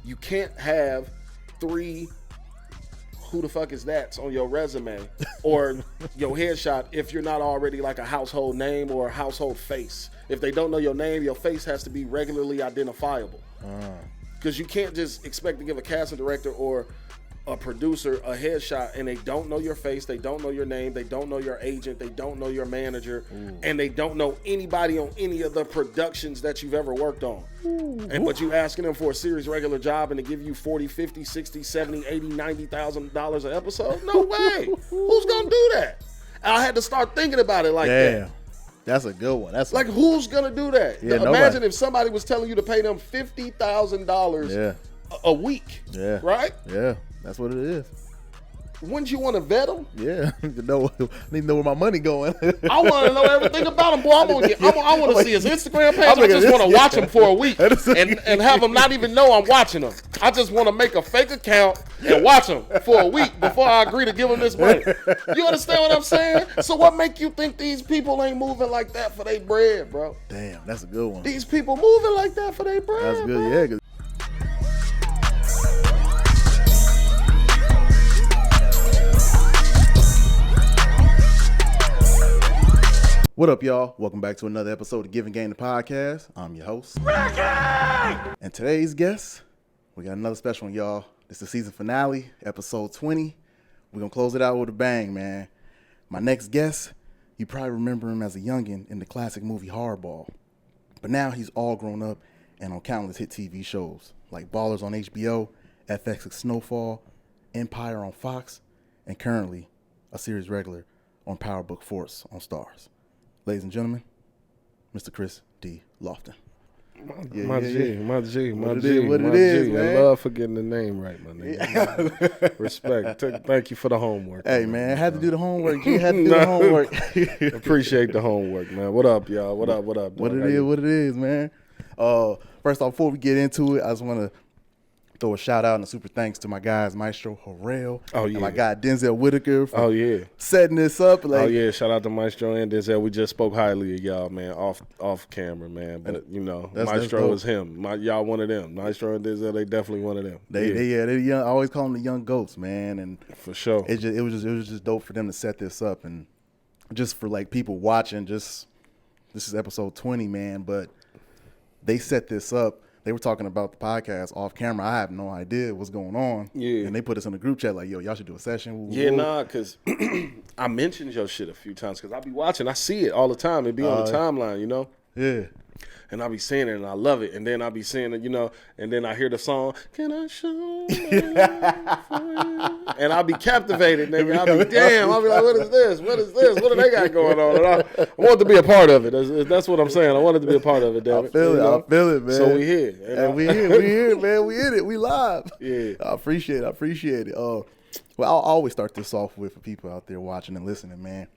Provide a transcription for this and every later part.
You can't have 3 who the fuck is that on your resume or your headshot if you're not already like a household name or a household face. If they don't know your name, your face has to be regularly identifiable. Because you can't just expect to give a casting director or a producer a headshot and they don't know your face, they don't know your name, they don't know your agent, they don't know your manager, and they don't know anybody on any of the productions that you've ever worked on. But you asking them for a series regular job and to give you 40, 50, 60, 70, 80, $90,000 an episode? No way. Who's gonna do that? And I had to start thinking about it like that. That's a good one. That's like, who's gonna do that? Yeah, imagine if somebody was telling you to pay them $50,000 a week. Yeah. Right? Yeah. That's what it is. Wouldn't you want to vet them? Yeah, I need to know where my money going. I want to know everything about him, boy. I want to see his Instagram page. I just want to watch him for a week and have him not even know I'm watching him. I just want to make a fake account and watch him for a week before I agree to give him this money. You understand what I'm saying? So what make you think these people ain't moving like that for their bread, bro? Damn, that's a good one. These people moving like that for their bread. That's good, bro. yeah. What up, y'all? Welcome back to another episode of Givin Game, the podcast. I'm your host, Rickey! And today's guest, we got another special one, y'all. This is the season finale, episode 20. We're going to close it out with a bang, man. My next guest, you probably remember him as a youngin' in the classic movie Hardball. But now he's all grown up and on countless hit TV shows like Ballers on HBO, FX's Snowfall, Empire on Fox, and currently a series regular on Power Book Force on Starz. Ladies and gentlemen, Mr. Kris D. Lofton. My G. What it is, man. I love for getting the name right, my nigga. Respect. Thank you for the homework. Hey, man, I had to do the homework. G had to do the homework. Appreciate the homework, man. What up, y'all? What up? What it is, man. First off, before we get into it, I just want to throw a shout out and a super thanks to my guys, Maestro Harrell. Oh, yeah. And my guy, Denzel Whitaker. For setting this up. Shout out to Maestro and Denzel. We just spoke highly of y'all, man, off camera, man. But, Maestro is him. Y'all one of them. Maestro and Denzel, they definitely one of them. They're young. I always call them the young goats, man. And for sure. It was just dope for them to set this up. And just for, like, people watching, this is episode 20, man. But they set this up. They were talking about the podcast off camera. I have no idea what's going on. Yeah. And they put us in the group chat like, yo, y'all should do a session. Because I mentioned your shit a few times because I be watching. I see it all the time. It be on the timeline, you know? Yeah. And I be seeing it and I love it. And then I be seeing it, and then I hear the song, Can I Show My Love For You? And I be captivated, nigga. I be, damn. I be like, what is this? What do they got going on? And I want to be a part of it. That's what I'm saying. I wanted to be a part of it, damn it. I feel it, man. So we here. And we here, man. We in it. We live. Yeah. I appreciate it. Well, I'll always start this off with for people out there watching and listening, man.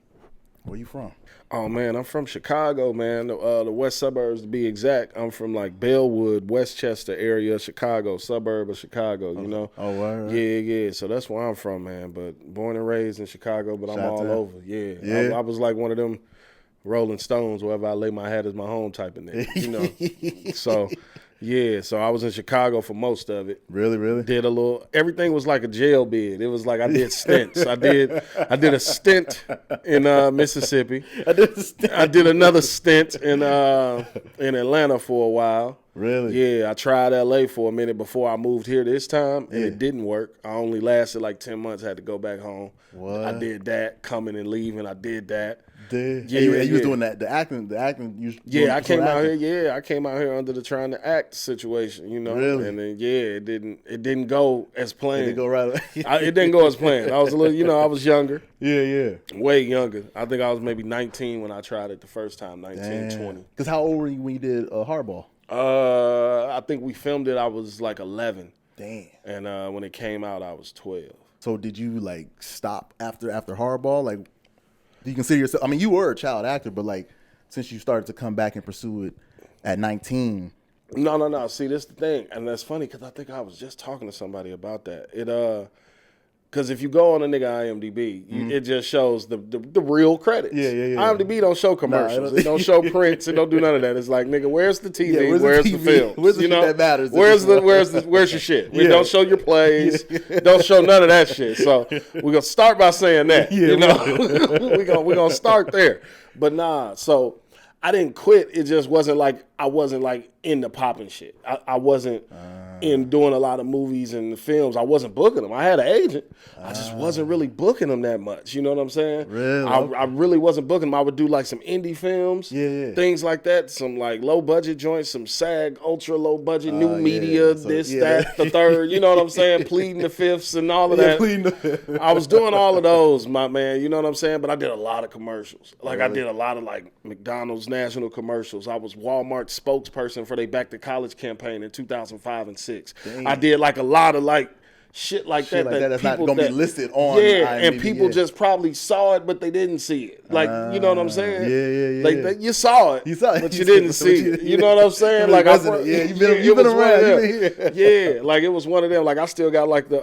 Where you from? Oh, man, I'm from Chicago, man, the west suburbs to be exact. I'm from, like, Bellwood, Westchester area of Chicago, suburb of Chicago, you know? Oh, wow. Yeah. So that's where I'm from, man. But born and raised in Chicago, but I'm all over. Yeah. I was like one of them Rolling Stones, wherever I lay my head is my home type of nigga, you know? So I was in Chicago for most of it. Really? Did a little. Everything was like a jail bid. It was like I did stints. I did a stint in Mississippi. I did another stint in Atlanta for a while. Really? Yeah, I tried LA for a minute before I moved here this time, and it didn't work. I only lasted like 10 months. Had to go back home. What? I did that, coming and leaving. I did that. Yeah, you was doing that. The acting. I came out here. Yeah, I came out here under the trying to act situation, you know. Really? And then it didn't go as planned. It didn't go right. It didn't go as planned. I was a little, I was younger. Yeah. Way younger. I think I was maybe 19 when I tried it the first time. 19, 20. Because how old were you when you did Hardball? I think we filmed it. I was like 11. Damn. And when it came out, I was 12. So did you like stop after Hardball? Like, do you consider yourself? I mean, you were a child actor, but like, since you started to come back and pursue it at 19. No. See, this is the thing, and that's funny because I think I was just talking to somebody about that. Because if you go on a nigga IMDb, it just shows the real credits. Yeah. IMDb don't show commercials. It don't show prints. It don't do none of that. It's like, nigga, where's the TV? Yeah, where's the the film? Where's the shit that matters? Where's your shit? We don't show your plays. Don't show none of that shit. So we're gonna start by saying that. We're gonna start there. But nah, so I didn't quit. It just wasn't like I wasn't like into popping shit. I wasn't in doing a lot of movies and films. I wasn't booking them. I had an agent. I just wasn't really booking them that much. You know what I'm saying? Really? I really wasn't booking them. I would do like some indie films, things like that, some like low budget joints, some SAG, ultra low budget, new media, that, the third. You know what I'm saying? Pleading the fifths and all of that. I was doing all of those, my man. You know what I'm saying? But I did a lot of commercials. Like I did a lot of like McDonald's national commercials. I was Walmart's spokesperson for their Back to College campaign in 2005 and 6. Dang. I did like a lot of like shit like that. That's not gonna be listed on. Yeah, and people just probably saw it, but they didn't see it. Like you know what I'm saying? Yeah. Like you saw it, but you didn't see it. You know what I'm saying? Like you've been around. Yeah, like it was one of them. Like I still got like the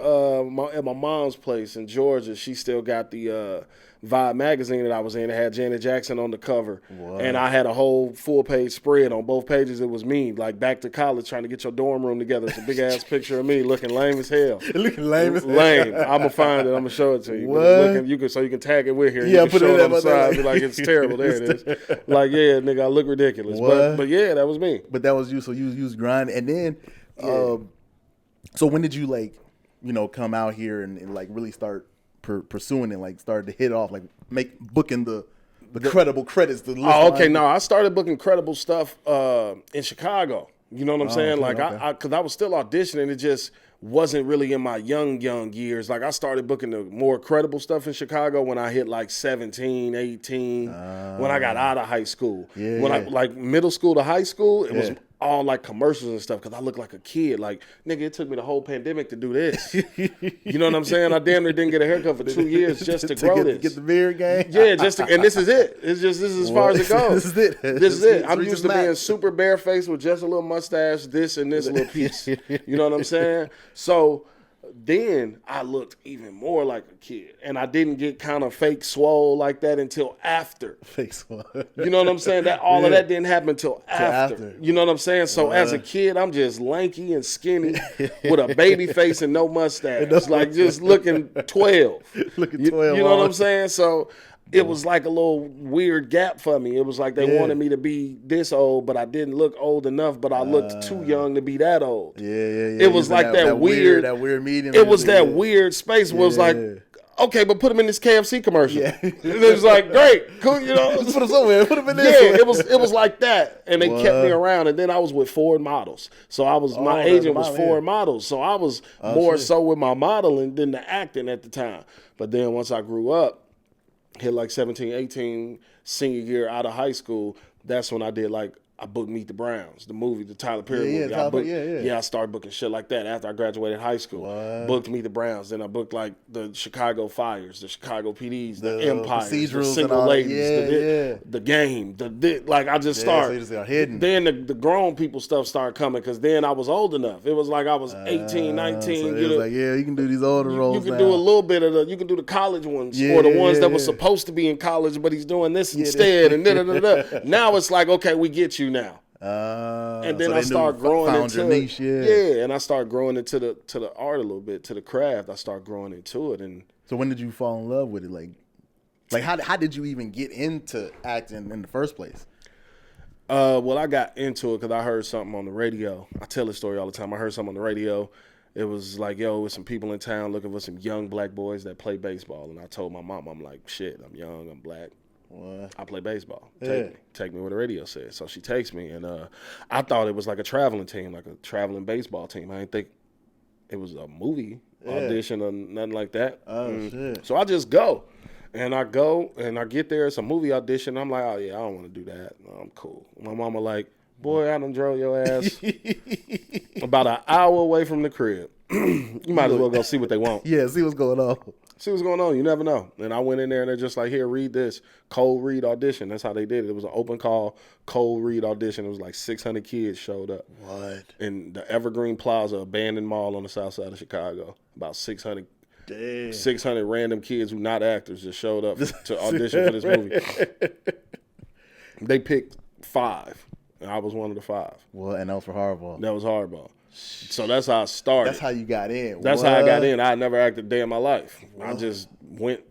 at my mom's place in Georgia. She still got the Vibe magazine that I was in. It had Janet Jackson on the cover. What? And I had a whole full-page spread. On both pages, it was me, like Back to College, trying to get your dorm room together. It's a big-ass picture of me looking lame as hell. Looking lame as hell? Lame. I'm going to find it. I'm going to show it to you. What? So you can tag it with here. Yeah, you can put it on the side. Be like, it's terrible. There it is. Like, yeah, nigga, I look ridiculous. But yeah, that was me. But that was you. So you was grinding. And then, so when did you, like, you know, come out here and like, really start pursuing it, like started to hit off, like booking the credible credits. Oh, okay. No, I started booking credible stuff in Chicago. You know what I'm saying? Like because I was still auditioning. It just wasn't really in my young years. Like I started booking the more credible stuff in Chicago when I hit like 17, 18, when I got out of high school. When I like middle school to high school, it was all like commercials and stuff because I look like a kid. Like, nigga, it took me the whole pandemic to do this. You know what I'm saying? I damn near didn't get a haircut for 2 years just to grow this. Get the beard game? Yeah, and this is it. This is as far as it goes. This is it. I'm used to being super barefaced with just a little mustache, this and this little piece. You know what I'm saying? So then I looked even more like a kid. And I didn't get kind of fake swole like that until after. Fake swole. You know what I'm saying? That all of that didn't happen until after. You know what I'm saying? So as a kid, I'm just lanky and skinny with a baby face and no mustache. Like just looking 12. Looking 12. You know what I'm saying? So it was like a little weird gap for me. It was like they wanted me to be this old, but I didn't look old enough, but I looked too young to be that old. Yeah. It was like that weird medium. It was that weird space where it was like, okay, but put him in this KFC commercial. Yeah. It was like, great, cool, you know. Put him somewhere. Put him in this. Yeah, it was like that. And they kept me around. And then I was with Ford Models. So my agent was Ford Models. So I was more so with my modeling than the acting at the time. But then once I grew up, hit like 17, 18, senior year out of high school, that's when I did like, I booked Meet the Browns, the movie, the Tyler Perry movie. I started booking shit like that after I graduated high school. Booked Meet the Browns. Then I booked like the Chicago Fires, the Chicago PDs, the Empires, the Single Ladies, the Game. Like I just started. So hidden. Then the grown people stuff started coming because then I was old enough. It was like I was 18, 19. So it was like, you can do these older roles. You can do a little bit of you can do the college ones or the ones that were supposed to be in college, but he's doing this instead. And now it's like, okay, we get you now. And then I started growing into niche, and I started growing into the art a little bit, to the craft. I started growing into it. And so when did you fall in love with it? Like how did you even get into acting in the first place? Well, I got into it because I heard something on the radio. I tell this story all the time. I heard something on the radio. It was like, yo, there's some people in town looking for some young black boys that play baseball. And I told my mom, I'm like, shit, I'm young, I'm black. What? I play baseball. Take me where the radio said. So she takes me, and I thought it was like a traveling team, like a traveling baseball team. I didn't think it was a movie audition or nothing like that. Shit. So I just go, and I get there. It's a movie audition. I'm like, oh yeah, I don't want to do that. No, I'm cool. My mama like, boy, I done drove your ass about an hour away from the crib. You might as well go see what they want. Yeah, see what's going on. See what's going on. You never know. And I went in there and they're just like, here, read this. Cold read audition. That's how they did it. It was an open call, cold read audition. It was like 600 kids showed up. What? In the Evergreen Plaza abandoned mall on the south side of Chicago. About 600 Damn. 600 random kids who not actors just showed up to audition for this movie. They picked 5, and I was one of the 5. Well, and that was for hardball. That was hardball. So that's how I started. That's how you got in. That's how I got in. I never acted a day in my life. I just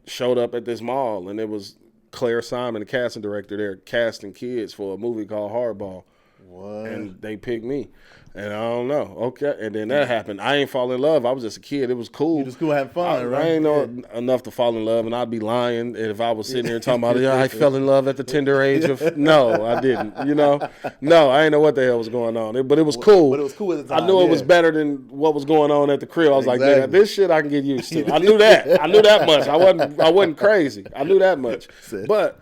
showed up at this mall, and it was Claire Simon, the casting director there, casting kids for a movie called Hardball. What? And they picked me. And I don't know. Okay. And then that happened. I ain't fall in love. I was just a kid. It was cool. You just cool having fun, right? I ain't know enough to fall in love, and I'd be lying if I was sitting here talking about, I fell in love at the tender age of, no, I didn't, No, I ain't know what the hell was going on. But it was cool. But it was cool at the time. I knew it was better than what was going on at the crib. I was like, Exactly. man, this shit I can get used to. I knew that. I knew that much. I wasn't crazy. I knew that much. But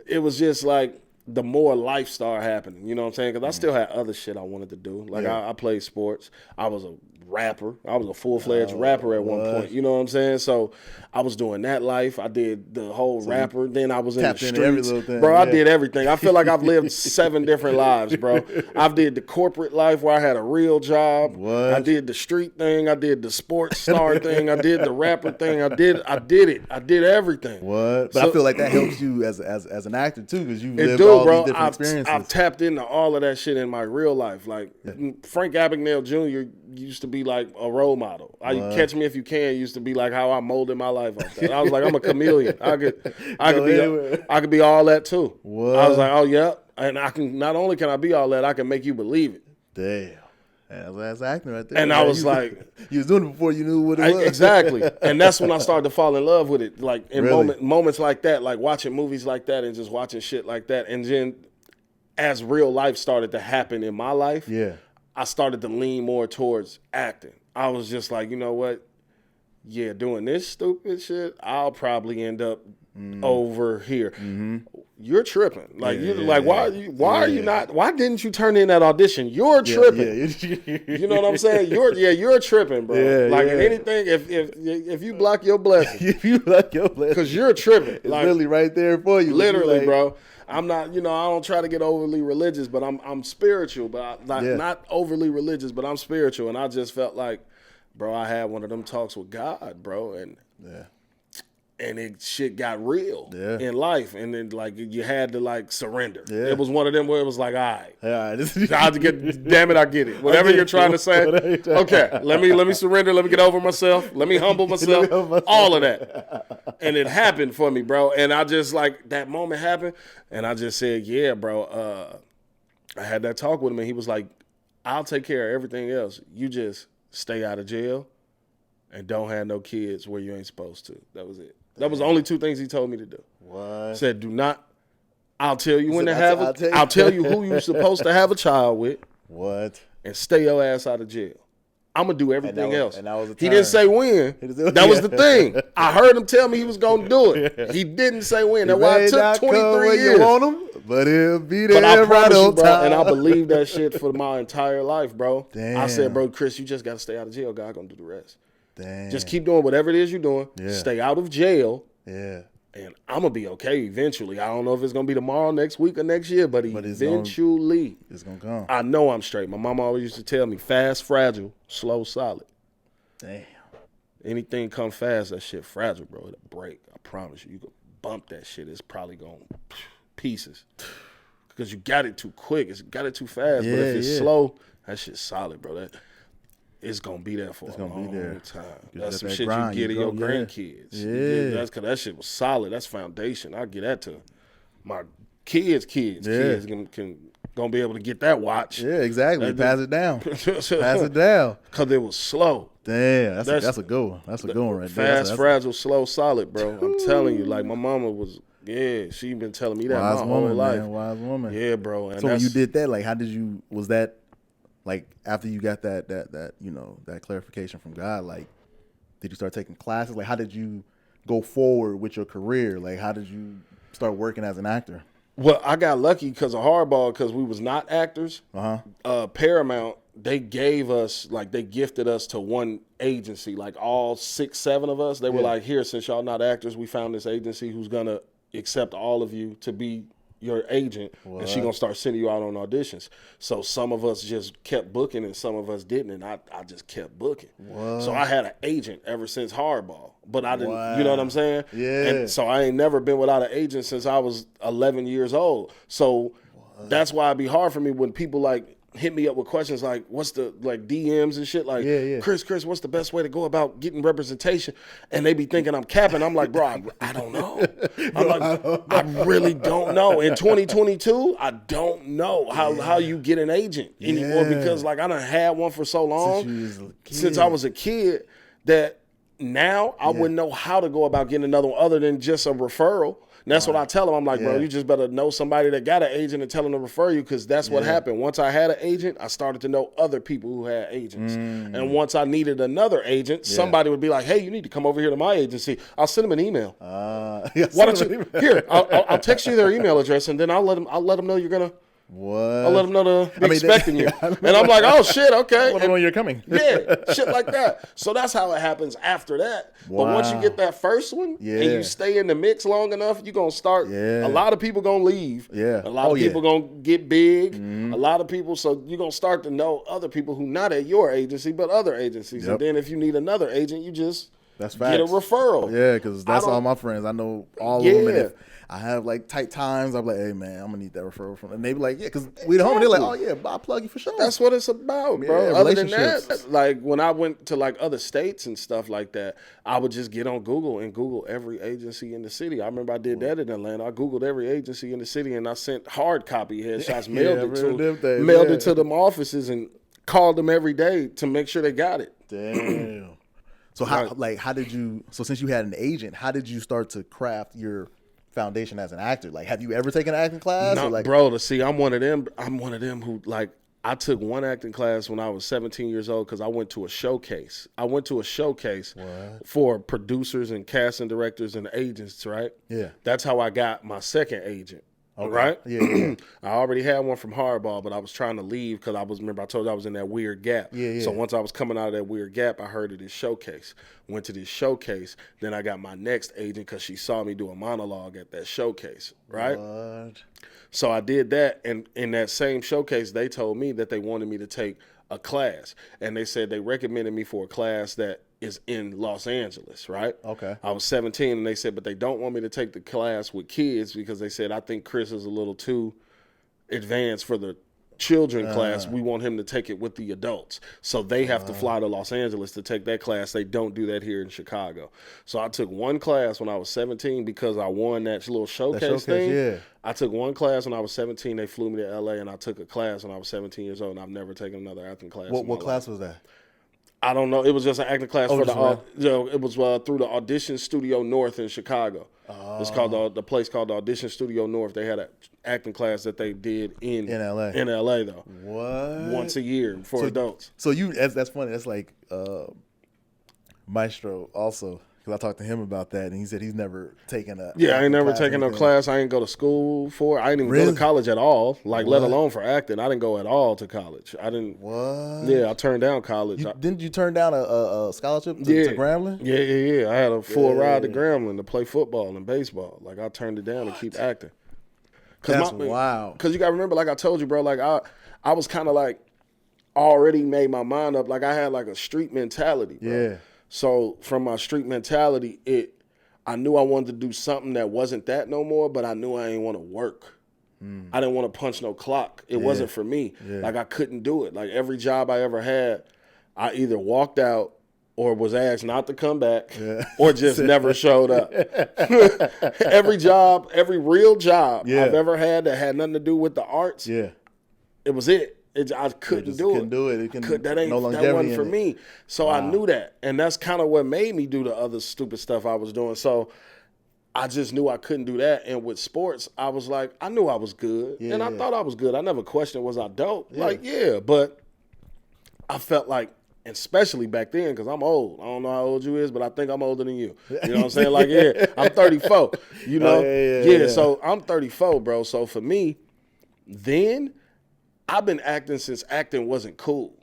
it was just like, the more life started happening, you know what I'm saying? Because I still had other shit I wanted to do. Like, I played sports. I was a rapper. I was a full-fledged rapper at one point. You know what I'm saying? So I was doing that life. I did the whole rapper. Then I was in the streets. Every little thing, bro, I did everything. I feel like I've lived 7 different lives, bro. I did the corporate life where I had a real job. What? I did the street thing. I did the sports star thing. I did the rapper thing. I did it. I did everything. What? But I feel like that helps you as an actor, too, because you've lived all these different experiences. I've tapped into all of that shit in my real life. Like, Frank Abagnale Jr. used to be like a role model. Catch Me If You Can used to be like how I molded my life off that. I was like, I'm a chameleon. I could be all that too. What? I was like, oh yeah, and I can. Not only can I be all that, I can make you believe it. Damn. That's acting right there. And I was like, you was doing it before you knew what it was. Exactly. And that's when I started to fall in love with it. Like in Really? moments like that, like watching movies like that and just watching shit like that. And then as real life started to happen in my life, I started to lean more towards acting. I was just like, you know what? Yeah, doing this stupid shit, I'll probably end up over here. Mm-hmm. You're tripping. Like why are you not? Why didn't you turn in that audition? You're tripping. You know what I'm saying? You're tripping, bro. And anything, if you block your blessing, because you're tripping. It's really right there for you. Literally, bro. I'm not, I don't try to get overly religious, but I'm spiritual, but not overly religious, but I'm spiritual. And I just felt like, bro, I had one of them talks with God, bro. And it shit got real in life. And then you had to surrender. Yeah. It was one of them where it was like, all right. Damn it, I get it. Whatever you're trying to say. Okay, let me surrender. Let me get over myself. Let me humble myself. All of that. And it happened for me, bro. And I just that moment happened. And I just said, yeah, bro. I had that talk with him and he was like, I'll take care of everything else. You just stay out of jail and don't have no kids where you ain't supposed to. That was it. That was the only 2 things he told me to do. What? Said, do not. I'll tell you when to have it. I'll tell you who you're supposed to have a child with. What? And stay your ass out of jail. I'm going to do everything else. And that was he didn't say when. That was the thing. I heard him tell me he was going to do it. He didn't say when. That's why it took 23 years. You want him, but he'll be there right on time. And I believe that shit for my entire life, bro. Damn. I said, bro, Kris, you just got to stay out of jail. God going to do the rest. Damn. Just keep doing whatever it is you're doing. Yeah. Stay out of jail. Yeah. And I'm going to be okay eventually. I don't know if it's going to be tomorrow, next week, or next year, but eventually. It's going to come. I know I'm straight. My mama always used to tell me, fast, fragile, slow, solid. Damn. Anything come fast, that shit fragile, bro. It'll break. I promise you. You could bump that shit. It's probably going pieces. Because you got it too quick. It's got it too fast. But if it's slow, that shit's solid, bro. It's going to be there for a long time. That's some shit you get to your grandkids. Yeah. That's because that shit was solid. That's foundation. I get that to my kids. Kids can going to be able to get that watch. Yeah, exactly. Pass it down. Pass it down. Because it was slow. Damn, that's a good one. That's a good one right there. Fast, fragile, slow, solid, bro. I'm telling you, my mama was, she been telling me that my whole life. Man, wise woman. Yeah, bro. And so when you did that, how did you, was that, after you got that clarification from God, did you start taking classes? How did you go forward with your career? How did you start working as an actor? Well, I got lucky because of Hardball, because we was not actors. Paramount, they gave us, they gifted us to one agency, all 6, 7 of us. They were here, since y'all not actors, we found this agency who's going to accept all of you to be your agent, and she gonna start sending you out on auditions. So some of us just kept booking, and some of us didn't, and I just kept booking. So I had an agent ever since hardball, but I didn't. You know what I'm saying? Yeah. And so I ain't never been without an agent since I was 11 years old. So that's why it'd be hard for me when people like hit me up with questions like, what's the, like, DMs and shit, like, Kris, what's the best way to go about getting representation? And they be thinking I'm capping. I'm like, bro, I don't know. I really don't know. In 2022, I don't know how you get an agent anymore because, like, I done had one for so long since I was a kid that now I wouldn't know how to go about getting another one other than just a referral. And that's what I tell them. I'm like, bro, you just better know somebody that got an agent and tell them to refer you, because that's what happened. Once I had an agent, I started to know other people who had agents. And once I needed another agent, somebody would be like, hey, you need to come over here to my agency. I'll send them an email. Why don't you? Here, I'll text you their email address, and then I'll let them know you're going to. I'll let them know to be expecting you. And I'm like, oh, shit, okay. Let them know you're coming. Yeah, shit like that. So that's how it happens after that. But once you get that first one and you stay in the mix long enough, you're going to start. A lot of people going to leave. A lot of people going to get big. A lot of people. So you're going to start to know other people who not at your agency, but other agencies. And then if you need another agent, you just get a referral. Yeah, because that's all my friends. I know all of them. And if I have like tight times, I'm like, hey man, I'm gonna need that referral from them. And they be like, yeah, because we the home. They're like, oh yeah, I'll plug you for sure. That's what it's about, bro. Other than that, like when I went to like other states and stuff like that, I would just get on Google and Google every agency in the city. I remember I did that in Atlanta. I Googled every agency in the city and I sent hard copy headshots, mailed it to them offices and called them every day to make sure they got it. Damn. So how did you? So since you had an agent, how did you start to craft your foundation as an actor? Like, have you ever taken an acting class? No, bro. To see, I'm one of them who, like, I took one acting class when I was 17 years old because I went to a showcase. For producers and casting directors and agents, right? Yeah. That's how I got my second agent. Okay. Right? Yeah. I already had one from Hardball, but I was trying to leave because remember I told you I was in that weird gap. So once I was coming out of that weird gap, I heard of this showcase. Went to this showcase. Then I got my next agent because she saw me do a monologue at that showcase. Right? What? So I did that. And in that same showcase, they told me that they wanted me to take a class. And they said they recommended me for a class that is in Los Angeles, right? Okay. I was 17 and they said, but they don't want me to take the class with kids because they said, I think Kris is a little too advanced for the children class. We want him to take it with the adults. So they have to fly to Los Angeles to take that class. They don't do that here in Chicago. So I took one class when I was 17 because I won that little showcase thing. Yeah. I took one class when I was 17. They flew me to LA and I took a class when I was 17 years old and I've never taken another acting class. What class was that? I don't know. It was just an acting class it was through the Audition Studio North in Chicago. It's called the place called the Audition Studio North. They had an acting class that they did in LA. In LA though. What? Once a year for adults. So that's funny. That's like Maestro also. Because I talked to him about that, and he said he's never taken a I ain't never taken no class. I ain't go to school for. I didn't even go to college at all. Like let alone for acting. I didn't go at all to college. I didn't. What? Yeah, I turned down college. Didn't you turn down a scholarship to Grambling? Yeah. I had a full ride to Grambling to play football and baseball. Like I turned it down to keep acting. That's wow. Because you got to remember, like I told you, bro. Like I was kind of like already made my mind up. Like I had like a street mentality, bro. Yeah. So from my street mentality, I knew I wanted to do something that wasn't that no more, but I knew I didn't want to work. I didn't want to punch no clock. It wasn't for me. Yeah. Like I couldn't do it. Like every job I ever had, I either walked out or was asked not to come back or just never showed up. Every job, every real job I've ever had that had nothing to do with the arts, it was it. I couldn't do it. That wasn't for me. So I knew that. And that's kind of what made me do the other stupid stuff I was doing. So I just knew I couldn't do that. And with sports, I was like, I knew I was good. And I thought I was good. I never questioned, was I dope? But I felt like, especially back then, because I'm old. I don't know how old you is, but I think I'm older than you. You know what I'm saying? Like, I'm 34. You know? So I'm 34, bro. So for me, then I've been acting since acting wasn't cool.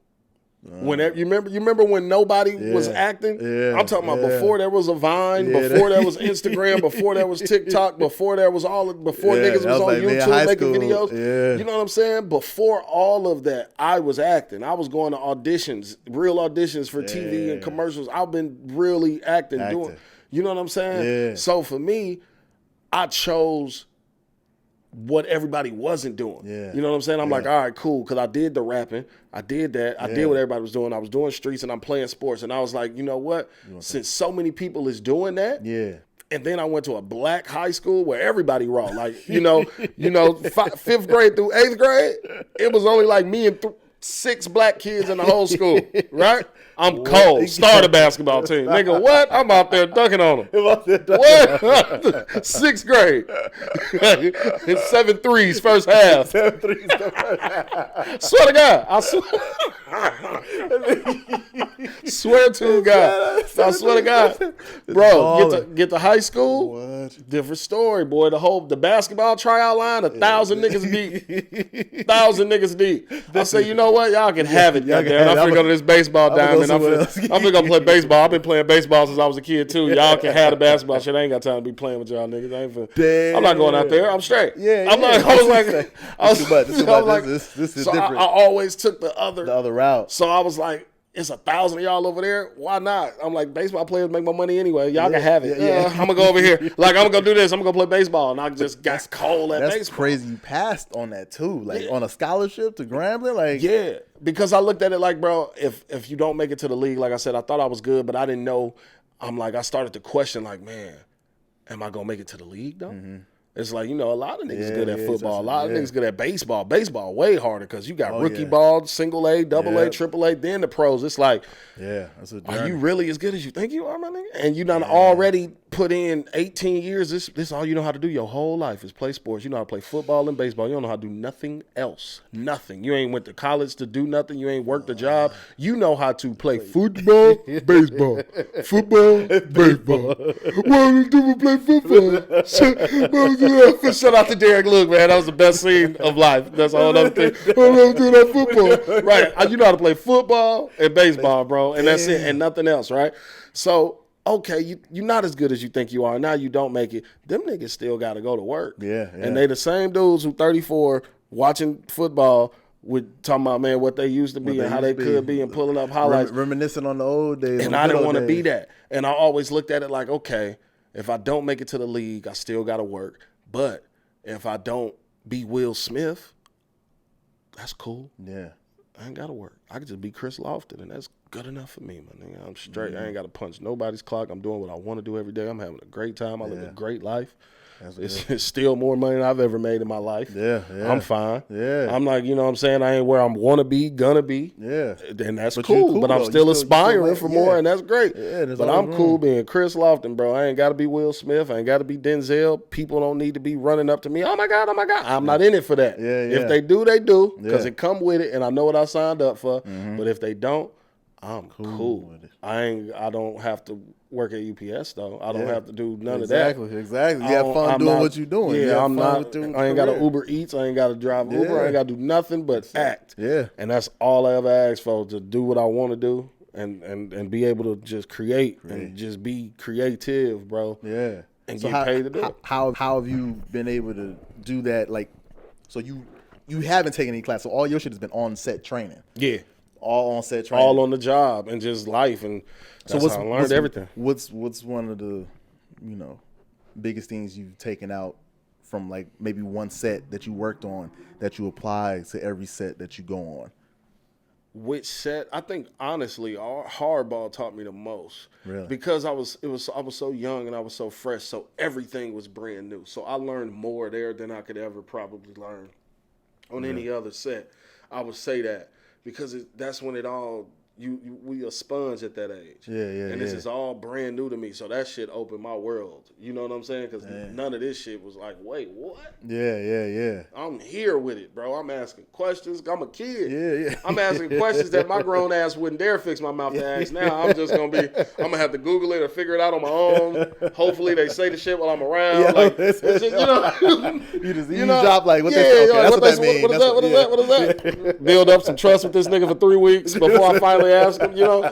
Whenever you remember when nobody was acting. Yeah, I'm talking about before there was a Vine, before there was Instagram, before there was TikTok, before there was before niggas was on like YouTube making videos. Yeah. You know what I'm saying? Before all of that, I was acting. I was going to auditions, real auditions for TV and commercials. I've been really acting. Doing. You know what I'm saying? Yeah. So for me, I chose what everybody wasn't doing. Yeah. You know what I'm saying? I'm like, all right, cool, because I did the rapping. I did that. I did what everybody was doing. I was doing streets and I'm playing sports. And I was like, you know what? Since so many people is doing that, and then I went to a black high school where everybody raw. Like, fifth grade through eighth grade, it was only like me and 6 black kids in the whole school, right? I'm cold. Start a basketball team. Nigga, what? I'm out there dunking on them. What? 6th grade. 7 threes first half. 7 threes first half. Swear to God. I swear to God. I swear to God. Bro, get to high school. What? Different story, boy. The basketball tryout line, 1,000 niggas deep. 1,000 niggas deep. I say, you know what? Y'all can have it. I'm finna go to this baseball diamond. I'm finna play baseball. I've been playing baseball since I was a kid too. Y'all can have the basketball shit. I ain't got time to be playing with y'all niggas. I'm not going out there. I'm straight. This is different. I always took the other route. So I was like, it's 1,000 of y'all over there. Why not? I'm like, baseball players make my money anyway. Y'all can have it. I'm gonna go over here. Like, I'm gonna go do this. I'm gonna go play baseball. And I just got cold at baseball. That's crazy. You passed on that too. Like on a scholarship to Grambling. Like because I looked at it like, bro, if you don't make it to the league, like I said, I thought I was good, but I didn't know. I'm like, I started to question, like, man, am I gonna make it to the league though? Mm-hmm. It's like, a lot of niggas good at football. A lot of niggas good at baseball. Baseball way harder because you got rookie ball, single A, double A, triple A, then the pros. It's like, that's a are you really as good as you think you are, my nigga? And you done already put in 18 years. This all you know how to do your whole life is play sports. You know how to play football and baseball. You don't know how to do nothing else. Nothing. You ain't went to college to do nothing. You ain't worked a job. You know how to play football, baseball. Football, baseball. Why do you play football? Shout out to Derek Luke, man. That was the best scene of life. That's all I'm thing. I love doing that football. Right. You know how to play football and baseball, bro. And that's it. And nothing else, right? So, okay, you're not as good as you think you are. Now you don't make it. Them niggas still got to go to work. Yeah. And they the same dudes who 34 watching football with talking about, man, what they used to be and how they could be and pulling up highlights. Reminiscing on the old days. And I didn't want to be that. And I always looked at it like, okay, if I don't make it to the league, I still got to work. But if I don't be Will Smith, that's cool. Yeah. I ain't got to work. I can just be Chris Lofton, and that's good enough for me, my nigga. I'm straight. I ain't got to punch nobody's clock. I'm doing what I want to do every day. I'm having a great time. I live a great life. It's still more money than I've ever made in my life. Yeah. I'm fine. Yeah. I'm like, you know what I'm saying? I ain't where I'm want to be, gonna be. Yeah. And that's cool. But I'm still aspiring for more, and that's great. Yeah, but I'm cool being Chris Lofton, bro. I ain't got to be Will Smith. I ain't got to be Denzel. People don't need to be running up to me. Oh, my God. I'm not in it for that. If they do, they do, because it come with it, and I know what I signed up for. Mm-hmm. But if they don't, I'm cool. With it. I don't have to work at UPS though. I don't have to do none of that. Exactly. You have fun doing what you're doing. Yeah, I'm not. I ain't got to Uber Eats. I ain't got to drive Uber. I ain't got to do nothing but act. Yeah. And that's all I ever asked for, to do what I want to do and be able to just create and just be creative, bro. Yeah. And get paid to do it. How have you been able to do that? Like, so you haven't taken any class, so all your shit has been on set training. Yeah. All on set training. All on the job and just life, and that's how I learned everything. What's one of the, biggest things you've taken out from like maybe one set that you worked on that you apply to every set that you go on? Which set? I think honestly, hardball taught me the most. Really? Because I was so young and I was so fresh, so everything was brand new. So I learned more there than I could ever probably learn on any other set. I would say that. Because that's when it all, we a sponge at that age. And this is all brand new to me. So that shit opened my world. You know what I'm saying? Because none of this shit was like, wait, what? Yeah. I'm here with it, bro. I'm asking questions. I'm a kid. Yeah. I'm asking questions that my grown ass wouldn't dare fix my mouth to ask. Now I'm just gonna have to Google it or figure it out on my own. Hopefully they say the shit while I'm around. Yeah, like it's just, you know, you drop like what what that means. What is that? Build up some trust with this nigga for 3 weeks before I finally ask him. You know.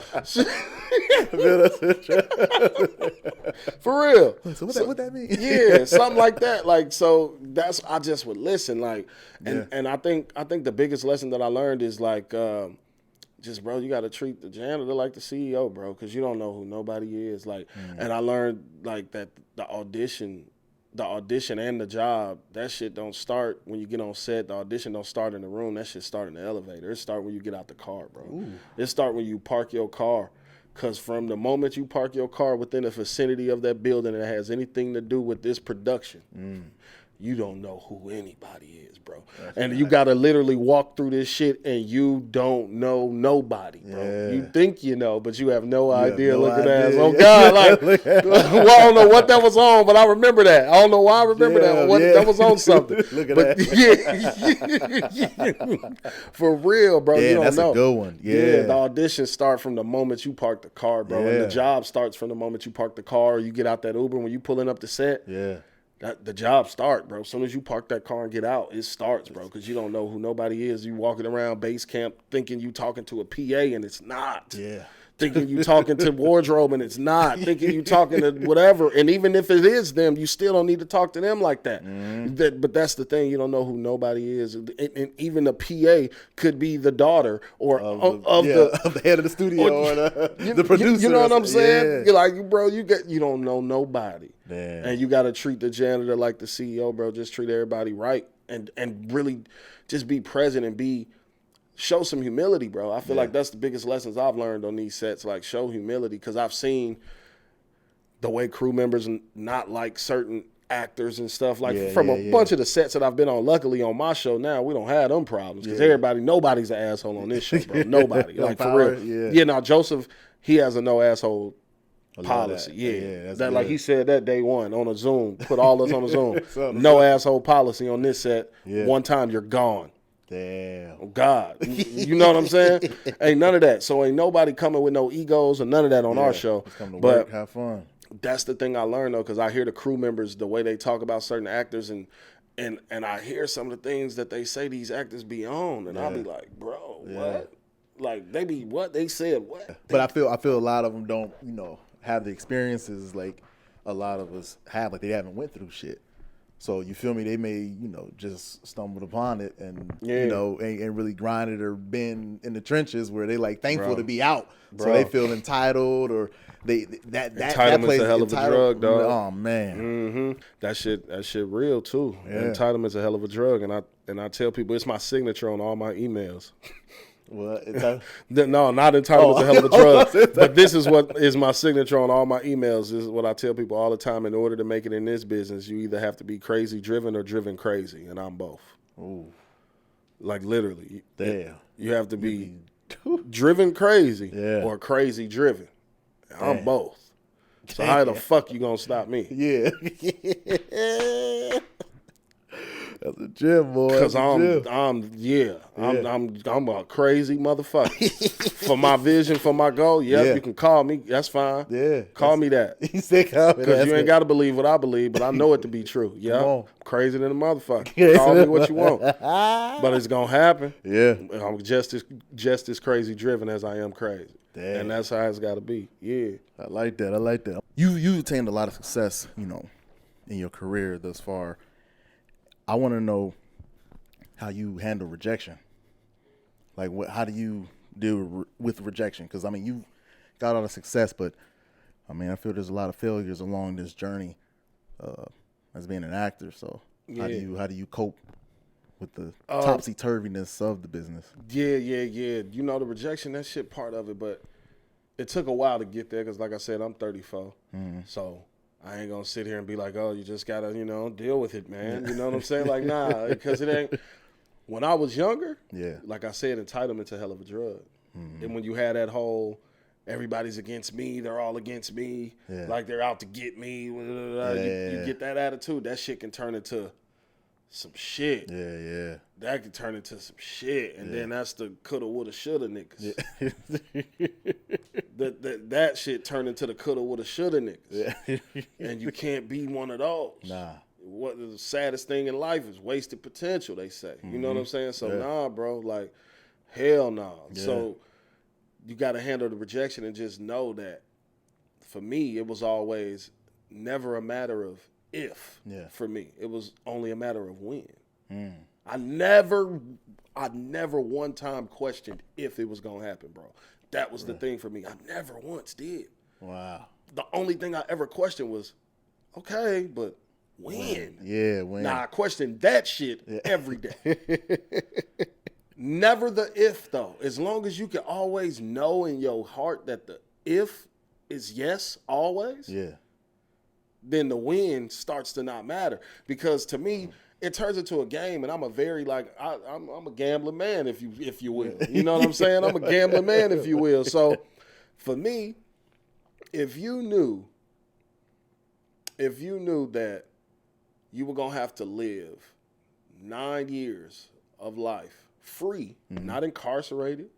For real. So what that mean? Yeah, something like that. Like, so I just would listen. Like, and I think the biggest lesson that I learned is like, just bro, you got to treat the janitor like the CEO, bro, because you don't know who nobody is. Like, and I learned like that the audition and the job, that shit don't start when you get on set. The audition don't start in the room. That shit start in the elevator. It start when you get out the car, bro. Ooh. It start when you park your car. Because from the moment you park your car within the vicinity of that building that has anything to do with this production, you don't know who anybody is, bro. And you got to literally walk through this shit and you don't know nobody, bro. Yeah. You think you know, but you have no idea. Look at that. Oh, God. Like, well, I don't know what that was on, but I remember that. I don't know why I remember that. That was on something. Look at that. Yeah. For real, bro. You don't that's know. A good one. Yeah. The audition start from the moment you park the car, bro. And the job starts from the moment you park the car or you get out that Uber when you pulling up the set. Yeah. The job start, bro. As soon as you park that car and get out, it starts, bro, because you don't know who nobody is. You walking around base camp thinking you talking to a PA, and it's not. Yeah. Thinking you talking to wardrobe, and it's not. Thinking you talking to whatever. And even if it is them, you still don't need to talk to them like that. But that's the thing. You don't know who nobody is. And even the PA could be the daughter or of the head of the studio or the producer. You know what I'm saying? Yeah. You're like, bro, you don't know nobody. Damn. And you got to treat the janitor like the CEO, bro. Just treat everybody right and really just be present and show some humility, bro. I feel like that's the biggest lessons I've learned on these sets, like show humility, because I've seen the way crew members not like certain actors and stuff like from a bunch of the sets that I've been on. Luckily on my show now, we don't have them problems because nobody's an asshole on this show, bro. Nobody. Like for real. Yeah, now Joseph, he has a no asshole policy. That like he said that day one on a Zoom, put all us on a Zoom. No asshole policy on this set. One time you're gone. Damn. Oh God. You know what I'm saying? Ain't none of that. So ain't nobody coming with no egos or none of that on our show. Just come to work, have fun. That's the thing I learned though, because I hear the crew members, the way they talk about certain actors and I hear some of the things that they say these actors be on, and I'll be like, bro, what? Like they be what? They said what? But I feel a lot of them don't, have the experiences like a lot of us have, like they haven't went through shit. So you feel me? They may, just stumbled upon it and ain't really grinded or been in the trenches where they like thankful to be out. Bro. So they feel entitled or entitlement's a hell of a drug, dog. Oh man, that shit real too. Yeah. Entitlement's a hell of a drug, and I tell people it's my signature on all my emails. What? No, not entitlement's a hell of a drug. But this is what is my signature on all my emails. This is what I tell people all the time. In order to make it in this business, you either have to be crazy driven or driven crazy, and I'm both. Ooh. Like literally. Damn. You have to be driven crazy or crazy driven. I'm both. So how the fuck you gonna stop me? Yeah. That's a gym, boy. Because I'm a crazy motherfucker. For my vision, for my goal, you can call me. That's fine. Yeah. Call me that. He said call me that. Because you ain't got to believe what I believe, but I know it to be true. Yeah. I'm crazy than a motherfucker. Call me what you want. But it's going to happen. Yeah. I'm just as crazy driven as I am crazy. Damn. And that's how it's got to be. Yeah. I like that. You attained a lot of success, in your career thus far. I want to know how you handle rejection. Like, how do you deal with rejection? Because, you got all the success, but, I feel there's a lot of failures along this journey as being an actor. So how do you cope with the topsy-turviness of the business? Yeah. The rejection, that shit part of it, but it took a while to get there because, like I said, I'm 34. So I ain't gonna sit here and be like, oh, you just gotta, deal with it, man. You know what I'm saying? Like, nah, because it ain't. When I was younger, like I said, entitlement's a hell of a drug. And when you had that whole, everybody's against me, they're all against me, like they're out to get me, you get that attitude, that shit can turn into some shit. Yeah. That can turn into some shit. And then that's the coulda, woulda, shoulda niggas. That shit turned into the coulda, woulda, shoulda niggas. And you can't be one of those. Nah. What the saddest thing in life is wasted potential, they say. You know what I'm saying? So nah, bro, like, hell nah. So you got to handle the rejection and just know that for me, it was always never a matter of if for me. It was only a matter of when. I never one time questioned if it was going to happen, bro. That was the thing for me. I never once did. Wow. The only thing I ever questioned was, okay, but when? Yeah, when? Nah, I questioned that shit every day. Never the if, though. As long as you can always know in your heart that the if is yes, always, then the win starts to not matter. Because to me, it turns into a game, and I'm a very, like, I'm a gambling man, if you will. You know what I'm saying? I'm a gambling man, if you will. So for me, if you knew that you were going to have to live 9 years of life free, not incarcerated,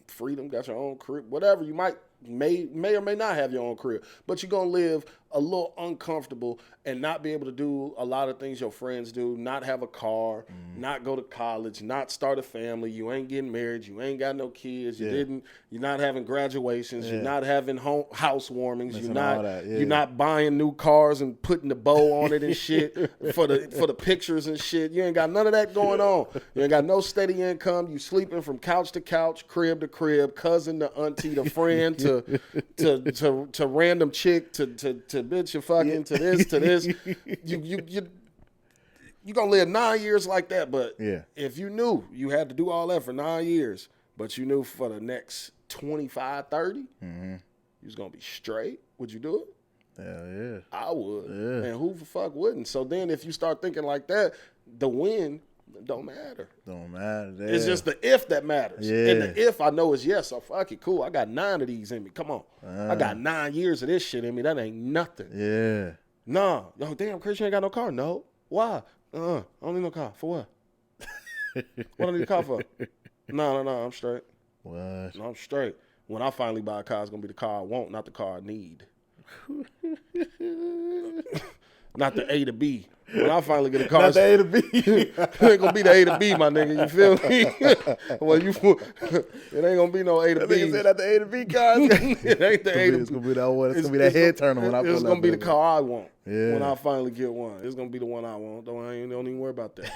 freedom, got your own crib, whatever, you may or may not have your own crib, but you're going to live a little uncomfortable and not be able to do a lot of things your friends do, not have a car, not go to college, not start a family, you ain't getting married, you ain't got no kids, you're not having graduations, you're not having housewarmings, you're not buying new cars and putting the bow on it and shit for the pictures and shit. You ain't got none of that going on. You ain't got no steady income. You sleeping from couch to couch, crib to crib, cousin to auntie to friend to random chick to bitch you fucking to this. You gonna live 9 years like that, but if you knew you had to do all that for 9 years, but you knew for the next 25, 30, you was gonna be straight, would you do it? Hell yeah. I would. Yeah. And who the fuck wouldn't? So then if you start thinking like that, the win don't matter. Don't matter. Yeah. It's just the if that matters. Yeah. And the if I know is yes, so fuck it, cool. I got 9 of these in me. Come on. I got 9 years of this shit in me. That ain't nothing. Yeah. Nah. Yo, damn, Chris, you ain't got no car? No. Why? I don't need no car. For what? What I need a car for? No, I'm straight. What? No, I'm straight. When I finally buy a car, it's going to be the car I want, not the car I need. Not the A to B. When I finally get a car, not the A to B. It ain't gonna be the A to B, my nigga. You feel me? Well, it ain't gonna be no A to B. Nigga said not the A to B car. It ain't the A to B. It's gonna be that one. It's gonna be that head turner when I pull up. It's gonna be the car I want. Yeah. When I finally get one, it's gonna be the one I want. Don't even worry about that.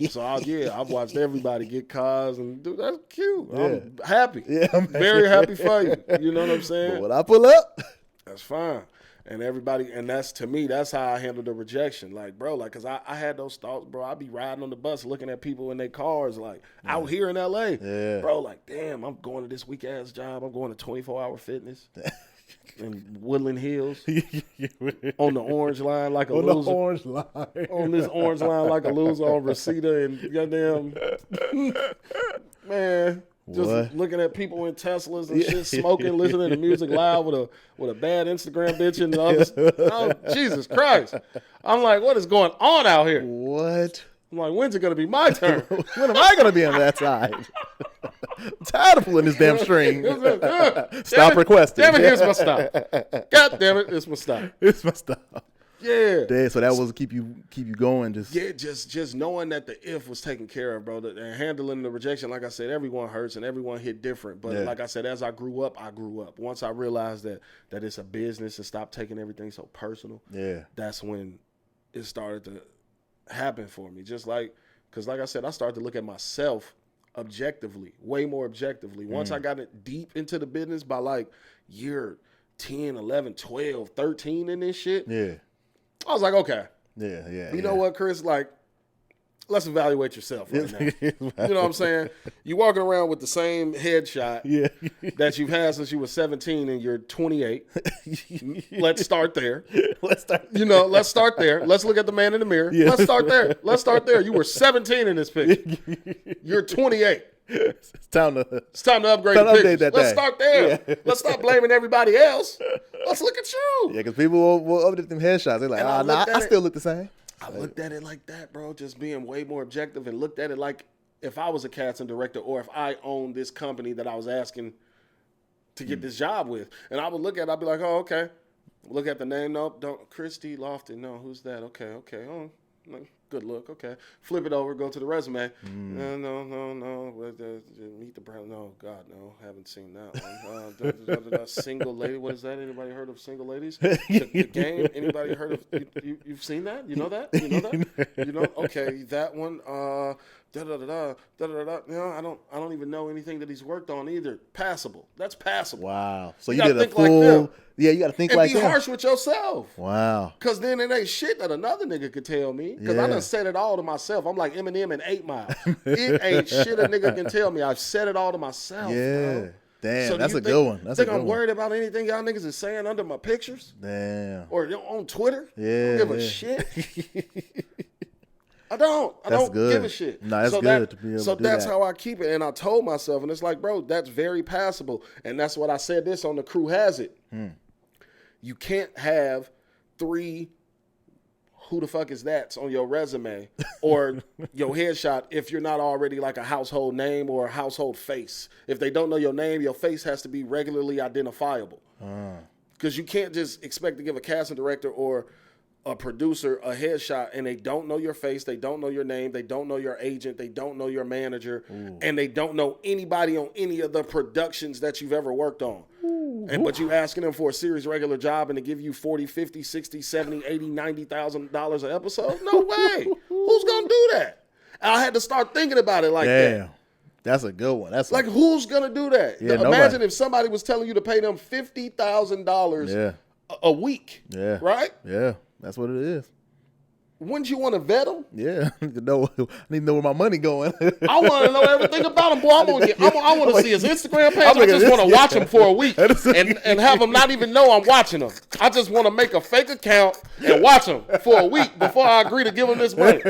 So I've watched everybody get cars and dude, that's cute. Yeah. I'm happy. Yeah, I'm very happy for you. You know what I'm saying? But when I pull up, that's fine. And everybody, and that's, to me, that's how I handle the rejection. Like, bro, like, because I had those thoughts, bro. I be riding on the bus looking at people in their cars, like, out here in L.A. Yeah. Bro, like, damn, I'm going to this weak-ass job. I'm going to 24-hour fitness in Woodland Hills on the orange line like a loser. On the orange line. On this orange line like a loser on Reseda and goddamn, man. Just looking at people in Teslas and shit, smoking, listening to music loud with a bad Instagram bitch and all this. Oh, Jesus Christ. I'm like, what is going on out here? What? I'm like, when's it going to be my turn? When am I going to be on that side? I'm tired of pulling this damn string. Stop requesting. Damn it, here's my stop. God damn it, it's my stop. It's my stop. Yeah. So that was keep you going. Just knowing that the if was taken care of, bro, and handling the rejection. Like I said, everyone hurts and everyone hit different. But like I said, as I grew up. Once I realized that it's a business and stopped taking everything so personal. Yeah. That's when it started to happen for me. Just like, because like I said, I started to look at myself objectively, way more objectively. Once I got it deep into the business by like year 10, 11, 12, 13 in this shit. Yeah. I was like, okay. Yeah. You know what, Chris? Like, let's evaluate yourself right now. You know what I'm saying? You walking around with the same headshot that you've had since you were 17 and you're 28. Let's start there. Let's start there. Let's look at the man in the mirror. Yeah. Let's start there. You were 17 in this picture. You're 28. It's time to upgrade time the to update pictures. that Let's thing. start there. Yeah. Let's stop blaming everybody else. Let's look at you. Yeah, because people will update them headshots. They're like, I still look the same. I looked at it like that, bro, just being way more objective, and looked at it like if I was a casting director or if I owned this company that I was asking to get this job with. And I would look at it, I'd be like, oh, okay. Look at the name. Nope, don't. Kris D, Lofton. No, who's that? Okay. Oh, good look. Okay. Flip it over. Go to the resume. No. Meet the brand. No, God, no. Haven't seen that one. Single lady. What is that? Anybody heard of single ladies? The game. Anybody heard of? You've seen that? You know that? You know that? You know? Okay, that one. No, I don't even know anything that he's worked on either. Passable. That's passable. Wow. So you did a full. Like yeah, you got to think and like be that. harsh with yourself. Wow. Because then it ain't shit that another nigga could tell me. Because I done said it all to myself. I'm like Eminem in 8 Mile. It ain't shit a nigga can tell me. I've said it all to myself. Yeah. Bro. Damn, so that's a good one. That's a good I'm one. worried about anything y'all niggas is saying under my pictures? Damn. Or on Twitter? Yeah. I don't give a shit. I don't give a shit. No, that's good to be able to do that. So that's how I keep it. And I told myself, and it's like, bro, that's very passable. And that's what I said this on The Crew Has It. You can't have 3 who the fuck is that's on your resume or your headshot if you're not already like a household name or a household face. If they don't know your name, your face has to be regularly identifiable. Because you can't just expect to give a casting director or a producer a headshot and they don't know your face, they don't know your name, they don't know your agent, they don't know your manager, and they don't know anybody on any of the productions that you've ever worked on. But you asking them for a series regular job and to give you 40, 50, 60, 70, 80, $90,000 an episode? No way. Who's going to do that? And I had to start thinking about it like that. Damn. That's a good one. That's who's going to do that? Yeah, imagine if somebody was telling you to pay them $50,000 a week. Yeah. Right? Yeah. That's what it is. Wouldn't you want to vet them? Yeah, I need to know where my money going. I want to know everything about him, boy. I want to see his Instagram page. I just want to watch him for a week and have him not even know I'm watching him. I just want to make a fake account and watch him for a week before I agree to give him this money.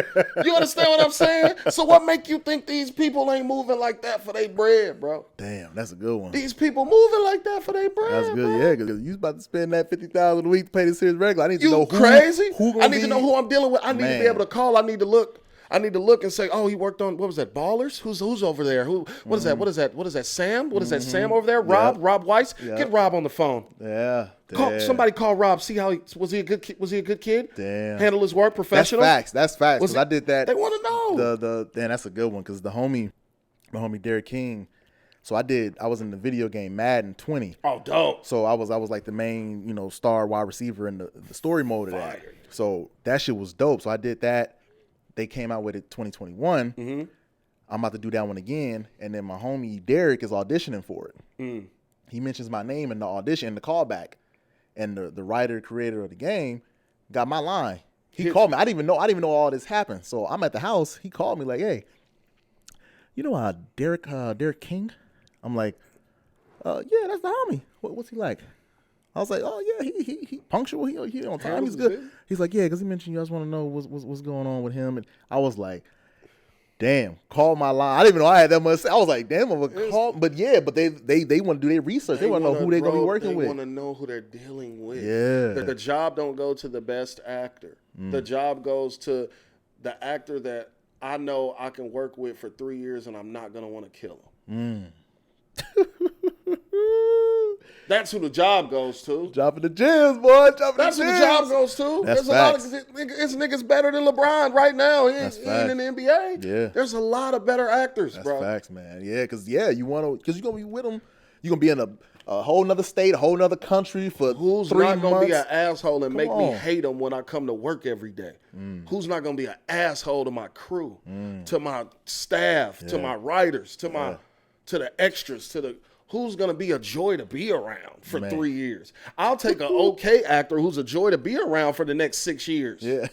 You understand what I'm saying? So what make you think these people ain't moving like that for their bread, bro? Damn, that's a good one. These people moving like that for their bread. That's good, bro. yeah, because you about to spend that $50,000 a week to pay this series regular. I need to know crazy? who I need to know who I'm dealing with. I need to be able to call. I need to look and say, oh, he worked on, what was that, Ballers? Who's over there? What is that? What is that, Sam? What is that, Sam over there? Rob Weiss? Yep. Get Rob on the phone. Yeah. Somebody call Rob, see how was he a good kid? Damn. Handle his work, professional? That's facts. Because I did that. They want to know. Damn, that's a good one, because my homie Derek King, so I was in the video game Madden 20. Oh, dope. So I was like the main, star wide receiver in the story mode of that. So that shit was dope. So I did that. They came out with it 2021. Mm-hmm. I'm about to do that one again. And then my homie Derek is auditioning for it. He mentions my name in the audition, in the callback. And the writer, creator of the game got my line. He called me. I didn't even know all this happened. So I'm at the house. He called me like, hey, you know Derek King? I'm like, yeah, that's the homie. What's he like? I was like, oh yeah, he punctual. He on time. He's good. He's like, yeah, because he mentioned you. I just want to know what's going on with him. And I was like, damn, call my line. I didn't even know I had that much. I was like, damn, I'm gonna call. But yeah, they want to do their research. They want to know who they're gonna be working with. They want to know who they're dealing with. Yeah. The job don't go to the best actor. The job goes to the actor that I know I can work with for 3 years and I'm not gonna want to kill him. That's who the job goes to. Dropping the gems, boy. That's who the job goes to. That's There's facts. a lot of niggas better than LeBron right now. He ain't in the NBA. Yeah. There's a lot of better actors, bro. That's facts, man. Yeah, because you're gonna be with them. You're gonna be in a whole nother state, a whole nother country for who's 3 not gonna months? be an asshole and make me hate them when I come to work every day? Who's not gonna be an asshole to my crew, to my staff, to my writers, to the extras, who's going to be a joy to be around for 3 years? I'll take an okay actor who's a joy to be around for the next 6 years. Yeah.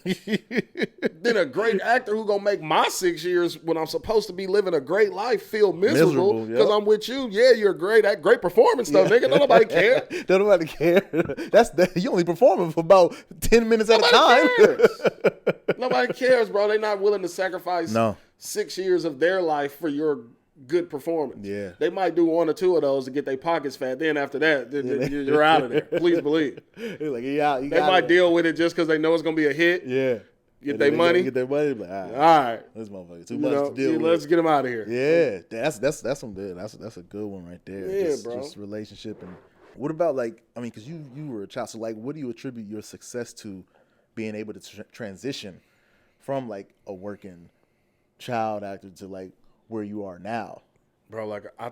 Then a great actor who going to make my 6 years when I'm supposed to be living a great life feel miserable because I'm with you. Yeah, you're great. Great performance though, nigga. Don't nobody care. Don't nobody care. You only performing for about 10 minutes at a time. Nobody cares, bro. They're not willing to sacrifice 6 years of their life for your good performance. Yeah. They might do 1 or 2 of those to get their pockets fat. Then after that, you're out of there. Please believe. Like, yeah, they might deal with it just because they know it's going to be a hit. Yeah. Get their money. Get their money. Like, all right. This motherfucker too much to deal with. Let's get them out of here. Yeah. That's some good. That's a good one right there. Yeah, bro. Just relationship. And what about, like, I mean, because you were a child. So, like, what do you attribute your success to being able to transition from, like, a working child actor to, like, where you are now? Bro, like, I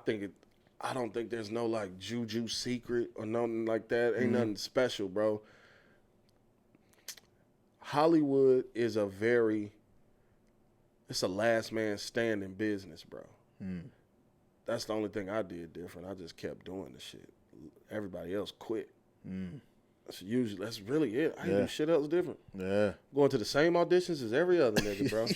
don't think there's no, like, juju secret or nothing like that. Ain't nothing special, bro. Hollywood is it's a last man standing business, bro. That's the only thing I did different. I just kept doing the shit. Everybody else quit. That's really it. I ain't do shit else different. Yeah. Going to the same auditions as every other nigga, bro.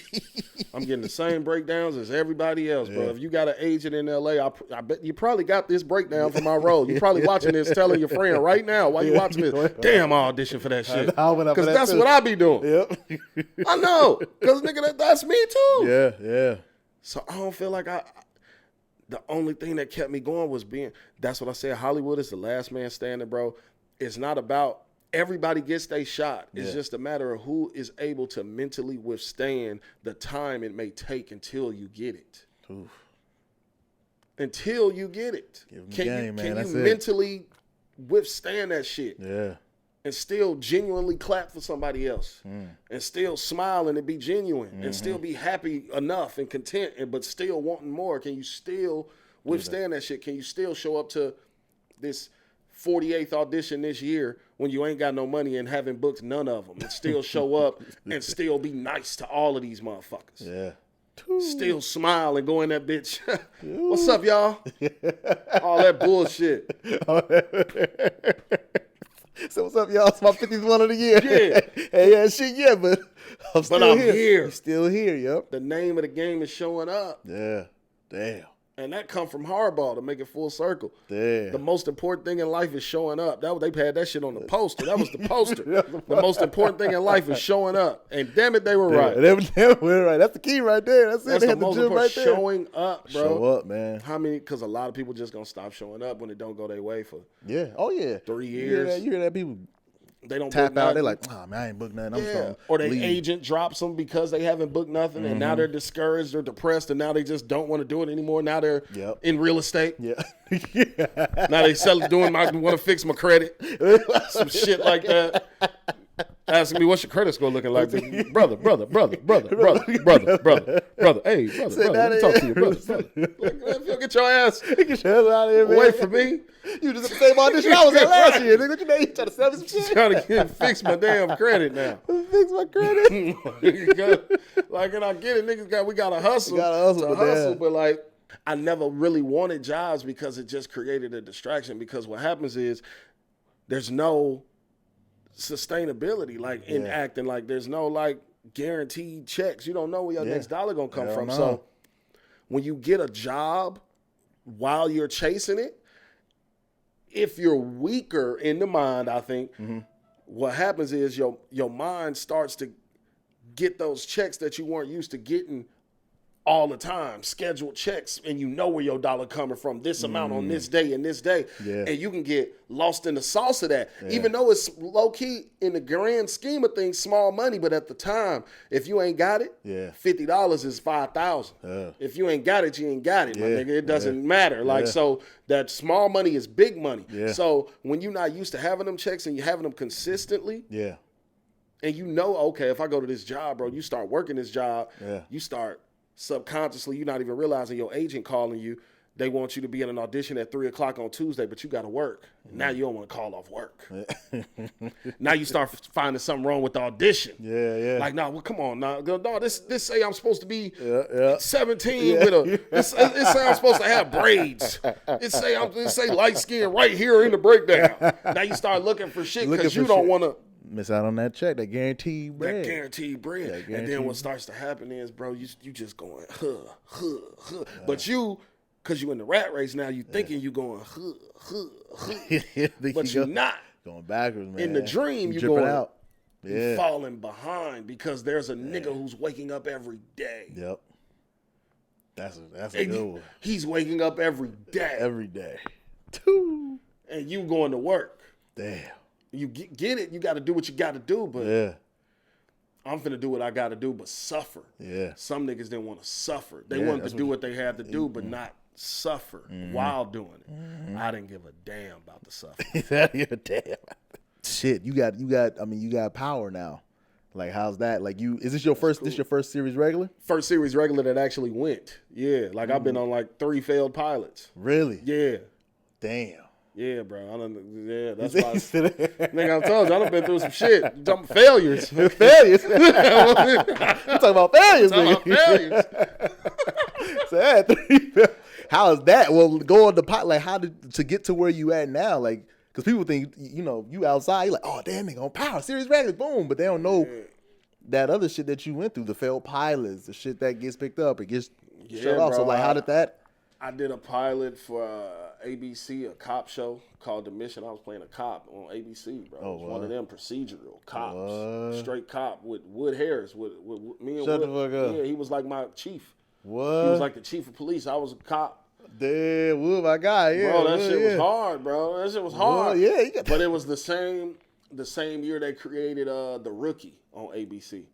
I'm getting the same breakdowns as everybody else, bro. If you got an agent in L.A., I bet you probably got this breakdown for my role. You're probably watching this, telling your friend right now while you watching this, damn, I auditioned for that shit. Because that's what I be doing. Yep. I know. Because, nigga, that's me, too. Yeah. So I don't feel like the only thing that kept me going was that's what I said, Hollywood is the last man standing, bro. It's not about everybody gets their shot. It's just a matter of who is able to mentally withstand the time it may take until you get it. Oof. Until you get it. Can you mentally withstand that shit? Yeah. And still genuinely clap for somebody else. And still smile and be genuine. And still be happy enough and content, but still wanting more. Can you still withstand that shit? Can you still show up to this 48th audition this year when you ain't got no money and haven't booked none of them, and still show up and still be nice to all of these motherfuckers? Yeah. Still smile and go in that bitch. What's up, y'all? All that bullshit. So what's up, y'all? It's my 50th one of the year. Yeah. Hey, shit, yeah, but I'm still here. You're still here, yep. The name of the game is showing up. Yeah. Damn. And that come from hardball to make it full circle. Damn. The most important thing in life is showing up. They had that shit on the poster. That was the poster. The most important thing in life is showing up. And damn it, they were right. They were right. That's the key right there. That's it. That's they the had most the gym important. right there. Showing up, bro. Show up, man. How many? Because a lot of people just gonna stop showing up when it don't go their way for 3 years. You hear that people they don't tap book out. Nothing. They're like, oh man, I ain't booked nothing. Or their agent drops them because they haven't booked nothing, and now they're discouraged or depressed, and now they just don't want to do it anymore. Now they're in real estate. Yeah. Now they want to fix my credit, some shit like that. Asking me what's your credit score looking like, brother. Hey, brother. Let me talk to you, brother. Like, man, if you get your ass out of here, man. away from me. You just at the same audition I was at last year. Nigga, what you mean? You trying to sell me some shit? Trying to fix my damn credit now. Fix my credit. And I get it, niggas we gotta hustle. But like, I never really wanted jobs because it just created a distraction. Because what happens is there's no sustainability in acting. Like, there's no like guaranteed checks. You don't know where your next dollar gonna come from. So when you get a job while you're chasing it, if you're weaker in the mind, I think what happens is your mind starts to get those checks that you weren't used to getting all the time, scheduled checks, and you know where your dollar coming from, this amount on this day and this day. Yeah. And you can get lost in the sauce of that. Yeah. Even though it's low-key, in the grand scheme of things, small money, but at the time, if you ain't got it, $50 is $5,000. If you ain't got it, you ain't got it, my nigga. It doesn't matter. So that small money is big money. Yeah. So when you're not used to having them checks and you're having them consistently, and you know, okay, if I go to this job, bro, you start working this job, you start subconsciously, you're not even realizing your agent calling you. They want you to be in an audition at 3:00 on Tuesday, but you got to work. Now you don't want to call off work. Now you start finding something wrong with the audition. Like, nah, well, come on, nah. No, this say I'm supposed to be 17 with a. This say I'm supposed to have braids. It say light skin right here in the breakdown. Now you start looking for shit because you don't want to miss out on that check, that guaranteed bread. And then what starts to happen is, bro, you just going, But you, because you in the rat race now, you thinking you going, but you're not. Going backwards, man. In the dream, you going out. You falling behind because there's a nigga who's waking up every day. That's a good one. He's waking up every day. Every day. And you going to work. Damn. You get it. You got to do what you got to do. But Yeah. I'm finna do what I got to do, but suffer. Yeah. Some niggas didn't want to suffer. They wanted to do what they had to do, but not suffer while doing it. I didn't give a damn about the suffering. Damn. Shit, you got power now. Like, how's that? Like, is this your first? Cool. This your first series regular? First series regular that actually went. Yeah, like I've been on like 3 failed pilots. Really? Yeah. Damn. Yeah, bro. That's why. Nigga, I told you, I done been through some shit. Some failures. Failures. You talking about failures? So, 3 how is that? Well, go on the pot. Like, how to get to where you at now? Like, because people think, you outside, you're like, oh, damn, nigga, on power, series regular, boom. But they don't know that other shit that you went through, the failed pilots, the shit that gets picked up, it gets shut off. So, like, how did that? I did a pilot for ABC, a cop show called The Mission. I was playing a cop on ABC, bro. It was one of them procedural cops. Straight cop with Wood Harris, with me and Shut Wood. The fuck up. Yeah, he was like my chief. What? He was like the chief of police. I was a cop. Damn, Wood, my guy. Yeah, bro, that shit was hard, bro. That shit was hard. Yeah, but it was the same year they created The Rookie on ABC.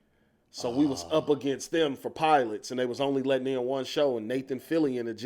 So we was up against them for pilots, and they was only letting in one show. And Nathan Fillion had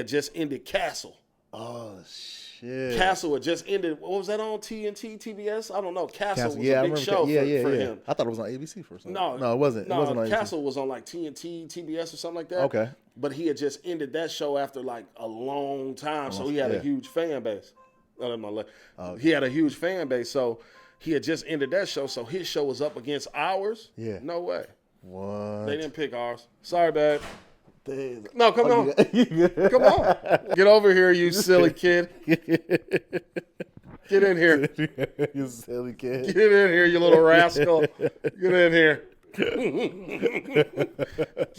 just ended Castle. Oh shit! Castle had just ended. What was that on TNT, TBS? I don't know. Castle was a big show for him. I thought it was on ABC for a second. No, it wasn't. No, it wasn't on Castle ABC. was on like TNT, TBS or something like that. Okay. But he had just ended that show after like a long time, so he had a huge fan base. He had a huge fan base, so he had just ended that show. So his show was up against ours. Yeah. No way. What? They didn't pick ours. Sorry, babe. Damn. No, come on. Come on. Get over here, you silly kid. Get in here. You silly kid. Get in here, you little rascal. Get in here. Get in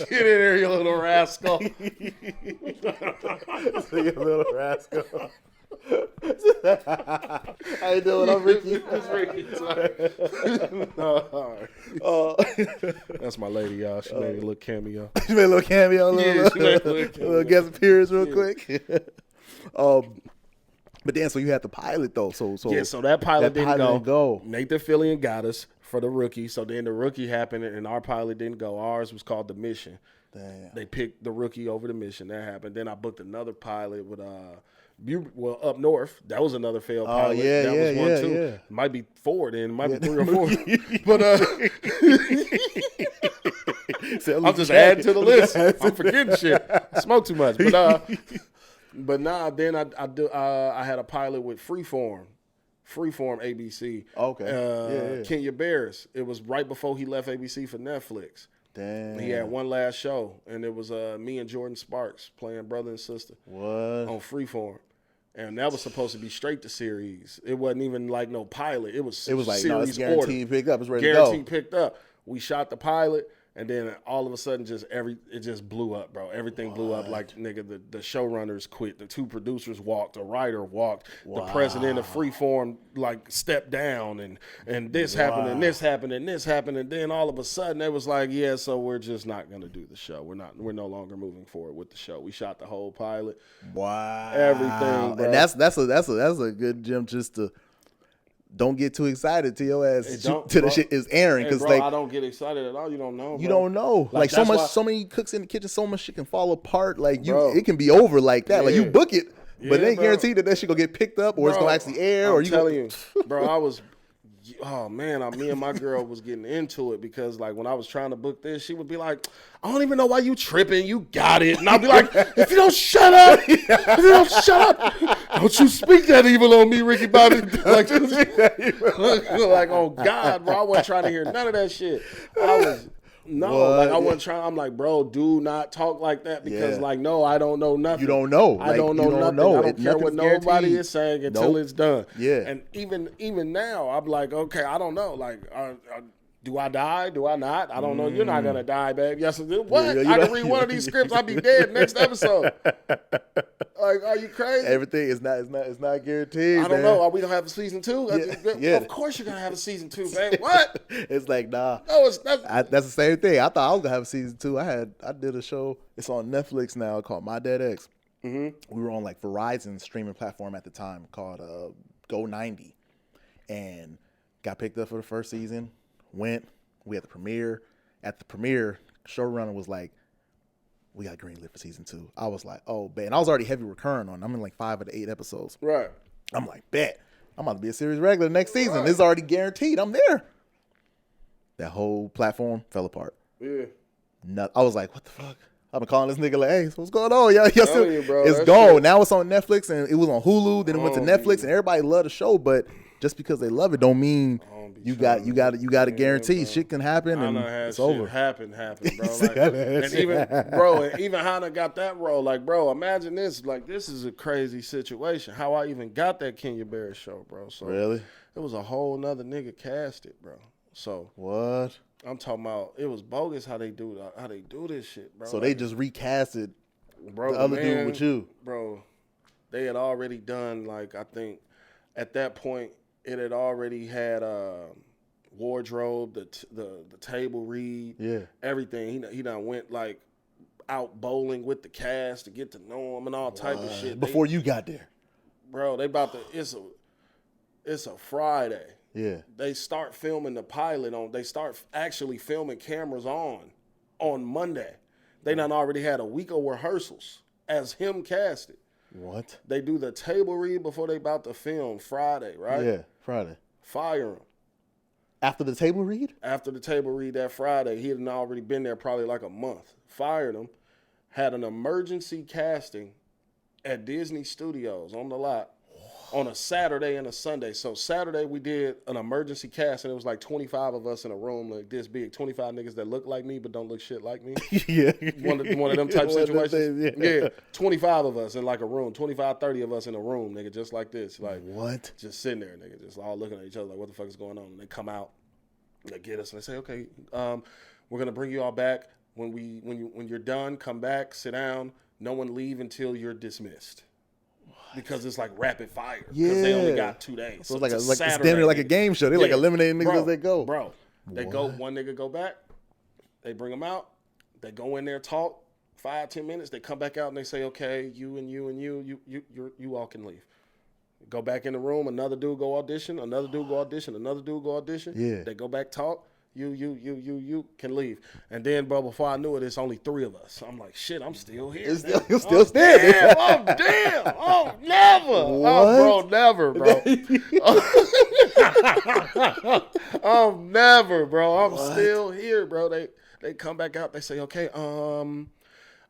here, you little rascal. You little rascal. How you doing? I'm Rickey. It's Rickey. Sorry. No, that's my lady, y'all. She made a little cameo. She made a little cameo. Little guest appearance real quick. But then, so you had the pilot though. So that pilot didn't go. Nathan Fillion got us for The Rookie. So then The Rookie happened, and our pilot didn't go. Ours was called The Mission. Damn. They picked The Rookie over The Mission. That happened. Then I booked another pilot with up north. That was another failed pilot. That was one too. Yeah. It might be 4 then. It might be 3 or 4. But I'm just adding to the list. I'm forgetting shit. I smoke too much. But then I had a pilot with Freeform ABC. Okay. Kenya Barris. It was right before he left ABC for Netflix. Damn. He had one last show, and it was me and Jordan Sparks playing brother and sister. What? On Freeform. And that was supposed to be straight to series. It wasn't even like no pilot. It was like series it's guaranteed order. Picked up. It's ready to go. Guaranteed picked up. We shot the pilot, and then all of a sudden it just blew up, bro. Everything blew up. Like, nigga, the showrunners quit. The 2 producers walked. The writer walked. Wow. The president of Freeform like stepped down, and this happened, and this happened, and this happened, and then all of a sudden it was like, yeah, so we're just not gonna do the show. We're no longer moving forward with the show. We shot the whole pilot. Wow. Everything, bro. And that's a good gem just to. Don't get too excited till your ass till the shit is airing, because like I don't get excited at all. You don't know. Bro. You don't know. Like so many cooks in the kitchen, so much shit can fall apart. Like it can be over like that. Yeah. Like you book it, but it ain't guaranteed that shit gonna get picked up or it's gonna actually air. I'm telling you, bro. I was. Oh man, me and my girl was getting into it because like when I was trying to book this, she would be like, "I don't even know why you tripping. You got it." And I'd be like, "If you don't shut up, don't you speak that evil on me, Ricky Bobby." Like oh God, bro, I wasn't trying to hear none of that shit. I wasn't trying. I'm like, bro, do not talk like that because, like, no, I don't know nothing. You don't know. I don't know nothing. I don't care what nobody is saying until it's done. Yeah. And even now, I'm like, okay, I don't know. Like, Do I die? Do I not? I don't know. You're not gonna die, babe. Yes, what? Yeah, I can read one of these scripts. I'll be dead next episode. Like, are you crazy? Everything is not guaranteed. I don't know. Are we gonna have a season 2? Yeah. Of course you're gonna have a season 2, babe. What? It's like, nah. No, that's the same thing. I thought I was gonna have a season 2. I did a show. It's on Netflix now called My Dead Ex. Mm-hmm. We were on like Verizon's streaming platform at the time called Go 90, and got picked up for the first season. We had the premiere. At the premiere, showrunner was like, we got greenlit for season 2. I was like, oh, bet. And I was already heavy recurring on. I'm in like 5 of the 8 episodes. Right. I'm like, bet. I'm about to be a series regular next season. Right. It's already guaranteed. I'm there. That whole platform fell apart. Yeah. I was like, what the fuck? I've been calling this nigga like, hey, what's going on? Y'all still, you, bro, it's gone. Shit. Now it's on Netflix, and it was on Hulu. Then it went to Netflix, and everybody loved the show. But just because they love it, don't mean you got to guarantee shit can happen, and it's over. Happen, bro. Like, and even Hannah got that role. Like, bro, imagine this. Like, this is a crazy situation. How I even got that Kenya Barris show, bro. So really, it was a whole nother nigga cast it, bro. So what? I'm talking about, it was bogus how they do this shit, bro. So they just recasted bro, the other dude with you. Bro, they had already done, like, I think at that point it had already had wardrobe, the table read, everything. He done went like out bowling with the cast to get to know him and all type of shit. Before you got there. Bro, they about to, it's a Friday. Yeah. They start filming the pilot they start actually filming cameras on Monday. They done already had a week of rehearsals as him casted. What? They do the table read before they about to film Friday, right? Yeah, Friday. Fire him. After the table read? After the table read that Friday, he had already been there probably like a month. Fired him. Had an emergency casting at Disney Studios on the lot. On a Saturday and a Sunday. So Saturday we did an emergency cast, and it was like 25 of us in a room like this big. 25 niggas that look like me but don't look shit like me. Yeah. One of them type situations. Yeah. 25 of us in like a room. 25, 30 of us in a room, nigga, just like this. Like, what? Just sitting there, nigga, just all looking at each other like, what the fuck is going on? And they come out, they get us, and they say, okay, we're gonna bring you all back. When you're done, come back, sit down. No one leave until you're dismissed. Because it's like rapid fire. Because they only got 2 days. So it's standing like a game show. They're like eliminating niggas as they go. Bro, they go, one nigga go back. They bring them out. They go in there, talk 5-10 minutes. They come back out and they say, okay, you and you and you all can leave. Go back in the room. Another dude go audition. Another dude go audition. Another dude go audition. Yeah. They go back, talk. You can leave. And then, bro, before I knew it, it's only 3 of us. I'm like, shit, I'm still here. You're still standing. Damn. Oh, never. What? Oh, bro, never, bro. Never, bro. I'm still here, bro. They come back out. They say, okay, I'm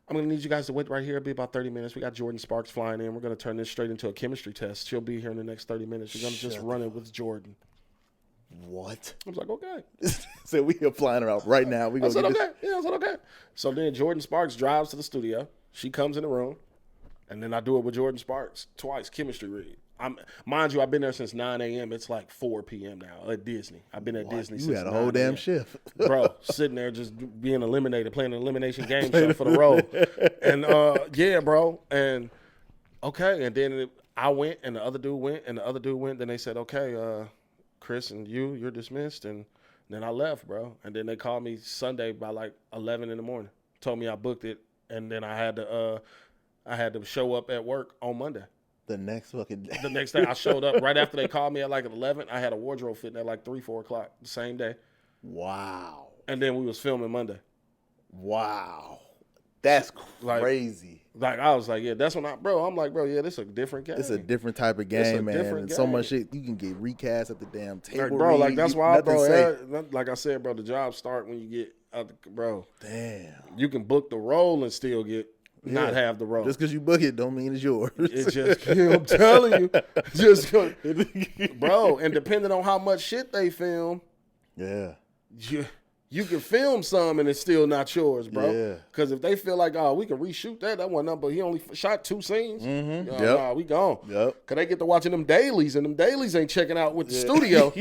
going to need you guys to wait right here. It'll be about 30 minutes. We got Jordan Sparks flying in. We're going to turn this straight into a chemistry test. She'll be here in the next 30 minutes. You're going to just run it with Jordan. What? I was like, okay. So we are flying her out right now. I said, okay. Yeah, I said, okay. So then Jordan Sparks drives to the studio. She comes in the room. And then I do it with Jordan Sparks twice, chemistry read. Mind you, I've been there since 9 a.m. It's like 4 p.m. now at Disney. I've been at Disney since 9 a.m. You had a whole damn shift. Bro, sitting there just being eliminated, playing an elimination game show for the role. And, yeah, bro. And, okay. And then I went, and the other dude went, and the other dude went. Then they said, okay, Kris and you're dismissed. And then I left, bro. And then they called me Sunday by like 11 in the morning. Told me I booked it. And then I had to show up at work on Monday. The next fucking day. The next day I showed up right after they called me at like 11. I had a wardrobe fitting at like 3-4 o'clock the same day. Wow. And then we was filming Monday. Wow. That's crazy. Like I was like, yeah, that's when I'm like, bro, yeah, this is a different game. It's a different type of game, man. And so much shit you can get recast at the damn table. Like, bro, like that's why, like I said, bro, the jobs start when you get out bro. Damn. You can book the role and still not have the role. Just because you book it don't mean it's yours. It's just, I'm telling you, bro, and depending on how much shit they film, you can film some and it's still not yours, bro. Yeah. Because if they feel like, oh, we can reshoot that one up, but he only shot 2 scenes. Mm-hmm. Nah, we gone. Yep. Because they get to watching them dailies, and them dailies ain't checking out with the studio.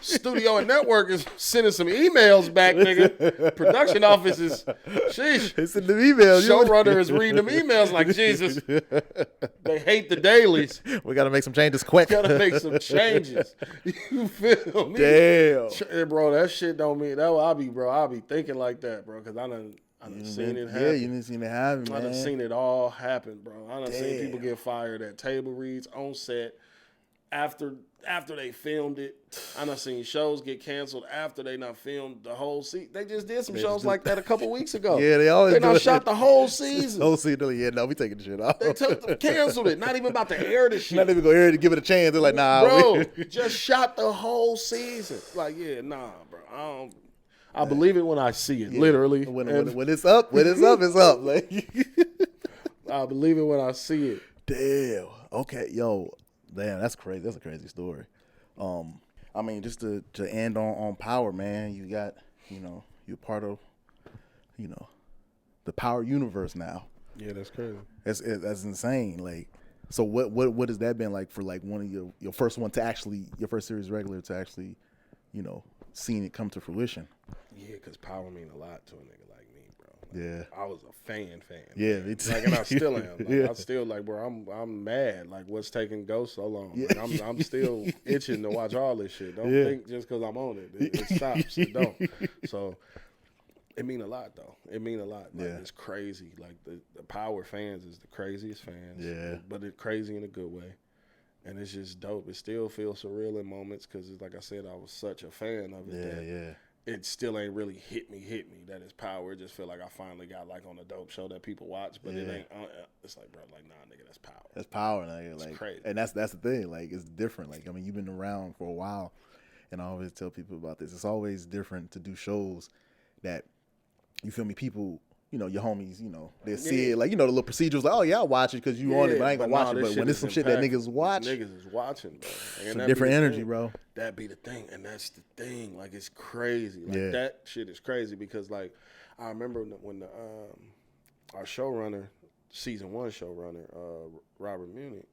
Studio and network is sending some emails back, nigga. Production office is, sheesh. They send them emails. Showrunner is reading them emails like, Jesus. They hate the dailies. We got to make some changes quick. Got to make some changes. You feel me? Damn. Bro, that shit don't mean, that I be thinking like that, bro, because I done seen it happen. Yeah, you done seen it happen, man. I done seen it all happen, bro. I done seen people get fired at table reads, on set, after they filmed it. I done seen shows get canceled after they not filmed the whole season. They just did some shows like that a couple weeks ago. Yeah, they always They not shot the whole season. Whole season, yeah, no, we taking the shit off. They canceled it. Not even about to air the shit. Not even gonna air it to give it a chance. They're like, nah, bro, just shot the whole season. Like, yeah, nah, bro. I believe it when I see it, literally. When it's up, it's up. Like, I believe it when I see it. Damn. Okay, yo, damn, that's crazy. That's a crazy story. I mean, just to end on Power, man. You got, you're part of, the Power universe now. Yeah, that's crazy. That's insane. Like, so what has that been like for like one of your first one to actually, your first series regular to actually, seeing it come to fruition? Yeah, because Power mean a lot to a nigga like me, bro. Yeah, I was a fan. Yeah, me too. Like, and I still am. Like, yeah. I still like, bro. I'm mad. Like, what's taking Ghost so long? Yeah. Like, I'm still itching to watch all this shit. Don't think just because I'm on it stops. It don't. So it mean a lot, though. It mean a lot. Like, it's crazy. Like the Power fans is the craziest fans. Yeah, but it's crazy in a good way. And it's just dope. It still feels surreal in moments because, like I said, I was such a fan of it. Yeah. It still ain't really hit me that it's Power. It just feel like I finally got like on a dope show that people watch, but it ain't. It's like, bro, like, nah, nigga, that's Power. That's Power, nigga. It's like, crazy. And that's the thing. Like, it's different. Like, I mean, you've been around for a while, and I always tell people about this. It's always different to do shows that, you feel me, people, your homies, they see it, like, the little procedures, like, oh, yeah, I'll watch it because you on it, but I ain't gonna watch it. But when it's some shit that niggas watch, niggas is watching, bro. It's a different energy, bro. That be the thing, and that's the thing. Like, it's crazy. Like, that shit is crazy because, like, I remember when our showrunner, season 1 showrunner, Robert Munich,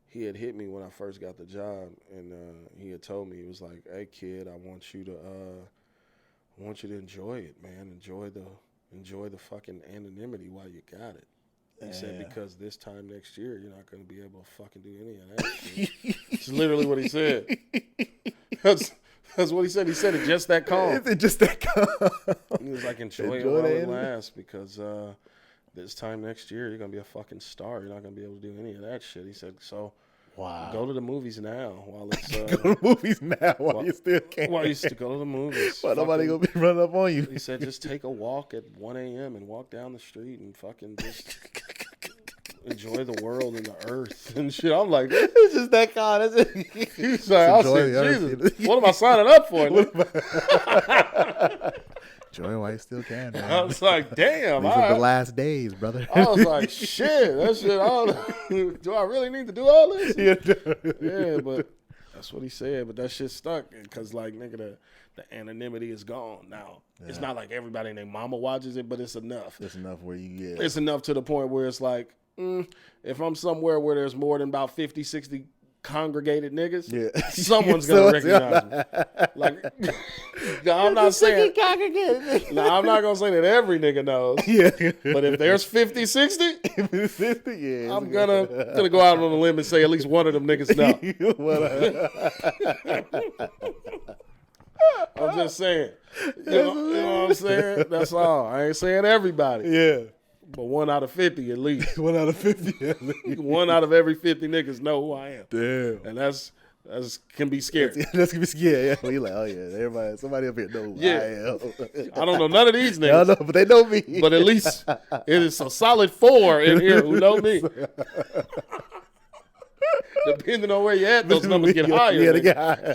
he had hit me when I first got the job, and he had told me, he was like, hey, kid, I want you to enjoy it, man. Enjoy the fucking anonymity while you got it. He said, because this time next year, you're not going to be able to fucking do any of that shit. It's literally what he said. That's what he said. He said it just that calm. It's just that calm. He was like, enjoy it while it lasts because this time next year, you're going to be a fucking star. You're not going to be able to do any of that shit. He said, so go to the movies now while it's... go to the movies now while you still can. While you still go to the movies. While nobody going to be running up on you. He said, just take a walk at 1 a.m. and walk down the street and fucking just... enjoy the world and the earth and shit. I'm like, it's just that kind. He's like, I said, Jesus, what am I signing up for? Enjoy while you still can, man. I was like, damn. These are the last days, brother. I was like, shit, that shit, do I really need to do all this? Yeah, but that's what he said. But that shit stuck because, like, nigga, the anonymity is gone now. It's not like everybody and their mama watches it, but it's enough. It's enough where you get. It's enough to the point where it's like, if I'm somewhere where there's more than about 50, 60 congregated niggas, someone's gonna recognize me. Like, I'm not saying I'm not gonna say that every nigga knows. But if there's 50, 60, I'm gonna go out on a limb and say at least one of them niggas know. I'm just saying. You know what I'm saying? That's all. I ain't saying everybody. Yeah. But 1 out of 50 at least. 1 out of 50 at least. 1 out of every 50 niggas know who I am. Damn. And that's can be scary. That's can be scary. Yeah. You're like, oh yeah, somebody up here knows who I am. I don't know none of these niggas. I know, but they know me. But at least it is a solid 4 in here who know me. Depending on where you're at, those numbers get higher. Yeah, they get higher.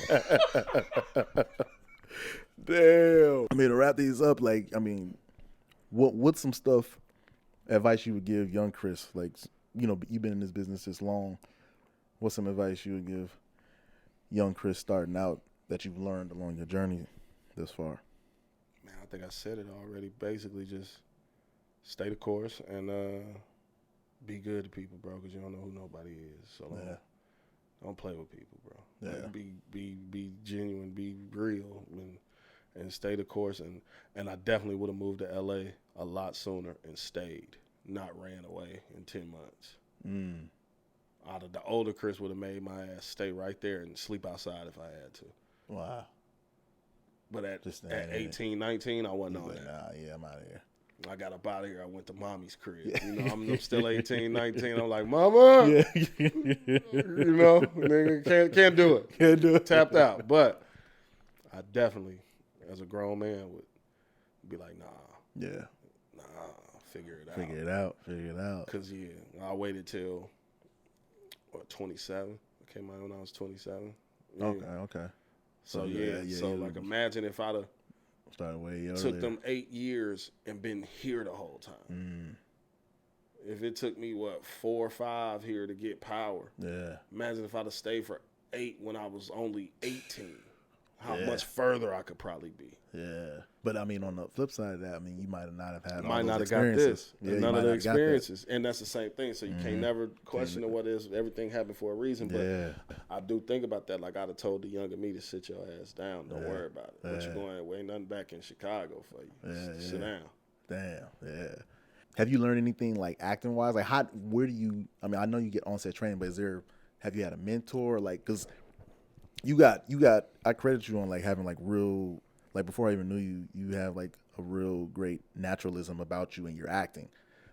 Damn. I mean, to wrap these up, like, I mean, what's some advice you would give young Kris? Like, you've been in this business this long. What's some advice you would give young Kris starting out that you've learned along your journey this far? Man, I think I said it already. Basically, just stay the course and be good to people, bro, because you don't know who nobody is. So don't play with people, bro. Yeah. Like, be genuine. Be and stay the course. And I definitely would have moved to LA a lot sooner and stayed, not ran away in 10 months. Out of the older Kris would have made my ass stay right there and sleep outside if I had to. Wow. But at 18, 19, I wasn't on that. Nah, yeah, I'm out of here. I got up out of here. I went to mommy's crib. You know, I'm still 18, 19. I'm like, mama. Yeah. You know, nigga, can't do it. Can't do it. Tapped out. But I definitely, as a grown man, would be like, nah. Yeah. Nah, figure it out. Figure it out. Because, yeah, I waited till, 27? I came out when I was 27. Yeah. Okay. So, like, imagine if I'd have started way earlier. Took them 8 years and been here the whole time. If it took me, 4 or 5 here to get power. Yeah. Imagine if I'd have stayed for 8 when I was only 18. How much further I could probably be. Yeah. But, I mean, on the flip side of that, I mean, you might not have had might all not those have got this. Yeah, none of the experiences. And that's the same thing. So you can't never question what is. Everything happened for a reason. But I do think about that. Like, I'd have told the younger me to sit your ass down. Don't worry about it. What you going, ain't nothing back in Chicago for you. Sit down. Damn. Yeah. Have you learned anything, like, acting-wise? Like, where do you, I mean, I know you get on-set training, but have you had a mentor? Like, because you got, I credit you on, like, having, like, real, like, before I even knew you, you have, like, a real great naturalism about you and your acting.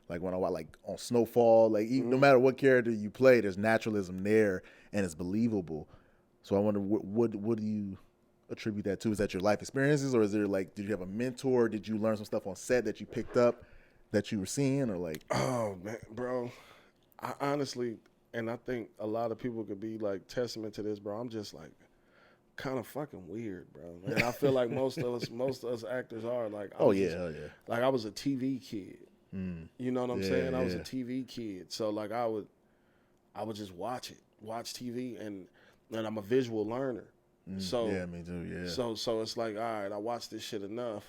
Like, when I watch, like, on Snowfall, like, even, no matter what character you play, there's naturalism there, and it's believable. So I wonder, what do you attribute that to? Is that your life experiences, or is there, like, did you have a mentor? Did you learn some stuff on set that you picked up that you were seeing, or, like? Oh, man, bro. I honestly, and I think a lot of people could be, like, testament to this, bro. I'm just, like, kind of fucking weird, bro. And I feel like most of us actors are like. Like I was a TV kid. You know what I'm saying? I was a TV kid, so like I would just watch TV, and I'm a visual learner. So yeah, me too. Yeah. So it's like, all right, I watched this shit enough.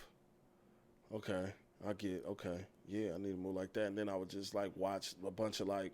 Okay, I need to move like that, and then I would just like watch a bunch of like.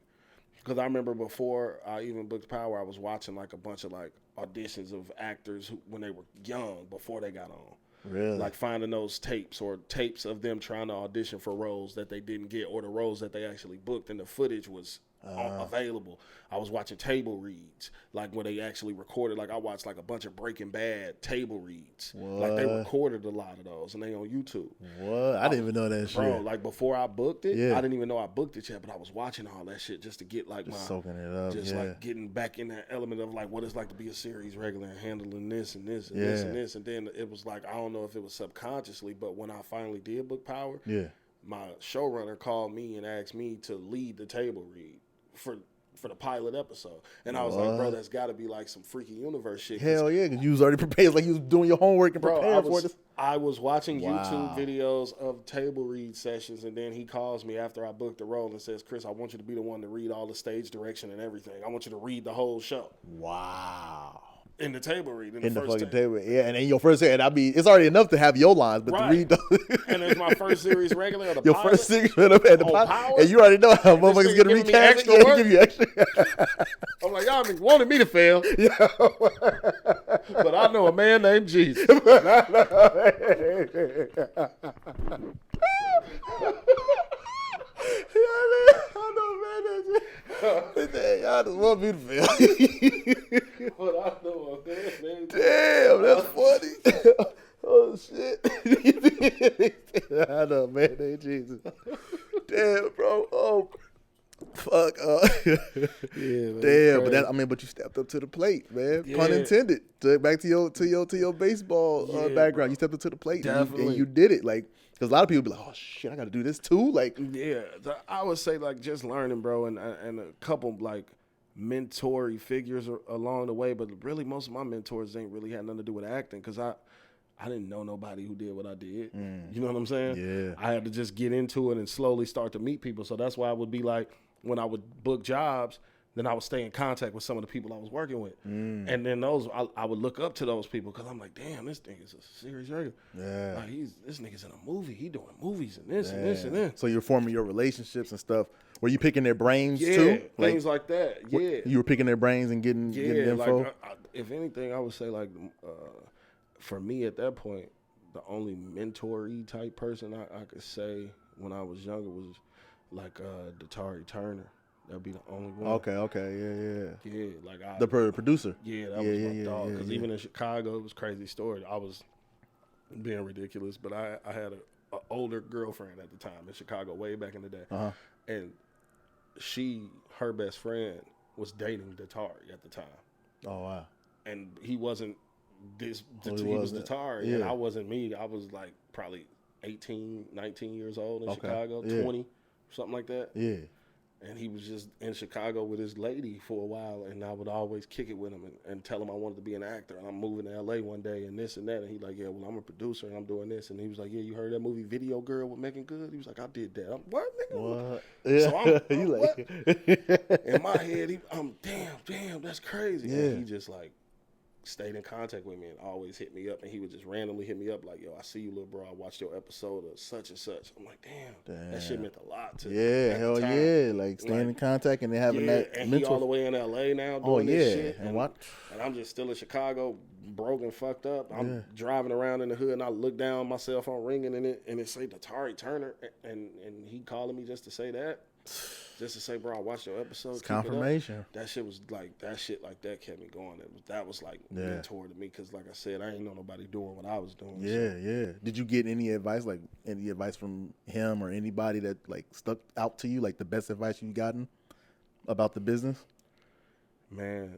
Because I remember before I even booked Power, I was watching like a bunch of like auditions of actors when they were young, before they got on. Really? Like finding those tapes or tapes of them trying to audition for roles that they didn't get, or the roles that they actually booked, and the footage was available. I was watching table reads, like when they actually recorded. Like I watched like a bunch of Breaking Bad table reads. What? Like they recorded a lot of those, and they on YouTube. What? I didn't even know that shit. Bro, like before I booked it, I didn't even know I booked it yet, but I was watching all that shit just to get like just soaking it up, like getting back in that element of like what it's like to be a series regular and handling this and this and this and this. And then it was like, I don't know if it was subconsciously, but when I finally did book Power, my showrunner called me and asked me to lead the table read for the pilot episode. And I was like, bro, that's got to be like some freaky universe shit. Hell yeah, because you was already prepared. Like you was doing your homework and preparing for this. I was watching YouTube videos of table read sessions, and then he calls me after I booked the role and says, Kris, I want you to be the one to read all the stage direction and everything. I want you to read the whole show. Wow. In the table read. In the fucking table. Yeah, and in your first series. And I mean, it's already enough to have your lines, but to read the and it's my first series regular. Your pilot, first series and the pilot. And you already know how motherfuckers going to recast. Yeah, give you extra. I'm like, y'all wanted me to fail. Yeah. But I know a man named Jesus. Y'all just want me to fail. But I know a man named Jesus. Damn, that's funny. Oh, shit. I know a man named Jesus. Damn, bro. Oh, fuck. Damn, but but you stepped up to the plate, man. Yeah. Pun intended. Back to your baseball background. You stepped up to the plate, and you did it. Like, because a lot of people be like, oh shit, I got to do this too. Like, yeah, I would say like just learning, bro, and a couple like mentor figures along the way. But really, most of my mentors ain't really had nothing to do with acting, because I didn't know nobody who did what I did. You know what I'm saying? Yeah. I had to just get into it and slowly start to meet people. So that's why I would be like, when I would book jobs, then I would stay in contact with some of the people I was working with. And then I would look up to those people, because I'm like, damn, this nigga's a serious regular. Yeah. Like this nigga's in a movie. He doing movies and this and this and this. So you're forming your relationships and stuff. Were you picking their brains too? Things like that. Yeah. You were picking their brains and getting info? Like, if anything, I would say like, for me at that point, the only mentor-y type person I could say when I was younger was like Datari Turner. That'd be the only one. Okay, Yeah, like the producer. Yeah, that was my dog. Because even in Chicago, it was a crazy story. I was being ridiculous, but I had an older girlfriend at the time in Chicago, way back in the day, and her best friend was dating Datari at the time. Oh wow! And he wasn't this. Oh, he was Datari, and yeah. I wasn't me. I was like probably 18, 19 years old in Chicago, yeah. 20, something like that. Yeah. And he was just in Chicago with his lady for a while, and I would always kick it with him and tell him I wanted to be an actor. And I'm moving to L.A. one day and this and that. And he's like, yeah, well, I'm a producer and I'm doing this. And he was like, yeah, you heard that movie Video Girl with Megan Good? He was like, I did that. I'm, what, nigga? What? Yeah. So I'm like, what? In my head, I'm, damn, that's crazy. Yeah. And he just like stayed in contact with me and always hit me up. And he would just randomly hit me up like, yo, I see you, little bro. I watched your episode of such and such. I'm like, damn. That shit meant a lot to me. Yeah, hell yeah. Like staying in contact and then having that and mental. he all the way in LA now doing this shit. And I'm just still in Chicago, broke and fucked up. I'm driving around in the hood and I look down, my cell phone ringing and it say Datari Turner and he calling me just to say that. Just to say, bro, I watched your episode. It's confirmation. That shit was like, that kept me going. That was like mentor to me because, like I said, I ain't know nobody doing what I was doing. Yeah. Did you get any advice from him or anybody that like stuck out to you, like the best advice you've gotten about the business? Man,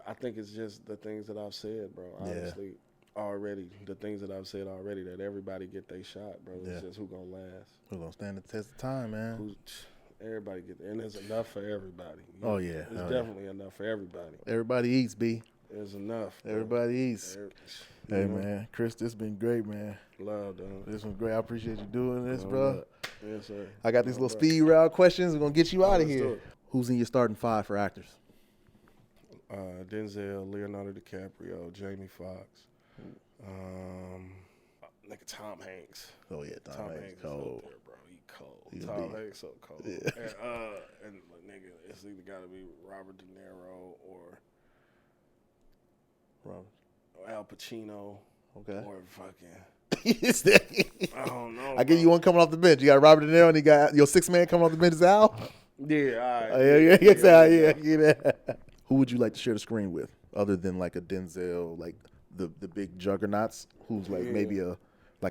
I think it's just the things that I've said, bro. Honestly, the things that I've said already, that everybody get their shot, bro. It's just who gonna last. Who gonna stand the test of time, man. Everybody get there, and there's enough for everybody. There's definitely enough for everybody. Everybody eats, B. There's enough. Bro. Everybody eats. Hey, man. Kris, this has been great, man. Love, dog. This was great. I appreciate you doing this, bro. Yes, sir. I got these little speed round questions. We're going to get you out of here. Who's in your starting five for actors? Denzel, Leonardo DiCaprio, Jamie Foxx. Nigga Tom Hanks. Oh, yeah. Tom Hanks cold. There, bro. He cold. Tom Hanks so cold. Yeah. And nigga, it's either got to be Robert De Niro or Al Pacino. Okay. Or fucking. I don't know. I give you one coming off the bench. You got Robert De Niro and you got your sixth man coming off the bench is Al? Yeah, all right. Yeah. Who would you like to share the screen with other than like a Denzel, like the big juggernauts, who's like maybe a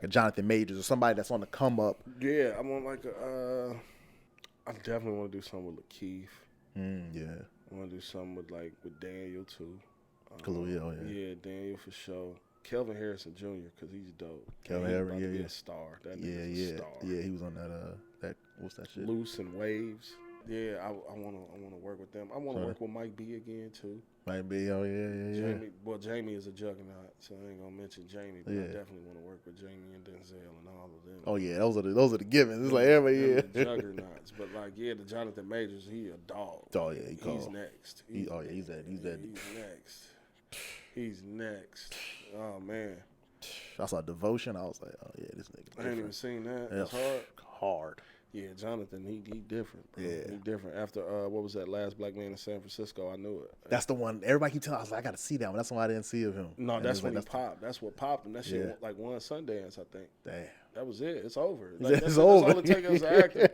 Jonathan Majors or somebody that's on the come up? Yeah, I'm on like I definitely want to do something with Lakeith. Yeah. I want to do something with Daniel too. Yeah, Daniel for sure. Kelvin Harrison Jr. because he's dope. Kelvin Harrison, be a star. That nigga's a star. Yeah, he was on that what's that shit? Loose and Waves. Yeah, I want to work with them. I want to work with Mike B again too. Mike B, Jamie is a juggernaut, so I ain't gonna mention Jamie, but I definitely want to work with Jamie and Denzel and all of them. Oh yeah, those are the givens. It's like everybody, the juggernauts. But the Jonathan Majors, he a dog. Oh yeah, he's next. He's next. He's next. Oh man. I saw Devotion. I was like, oh yeah, this nigga. I ain't even seen that. It's hard. Yeah, Jonathan, he different, bro. Yeah. He different. After, what was that, Last Black Man in San Francisco, I knew it. That's the one. Everybody keep telling me, I was like, I got to see that one. That's the one I didn't see of him. No, that's when he popped. That's what popped him. That shit won Sundance, I think. Damn. That was it. It's over. It's over. That's all it takes as an actor.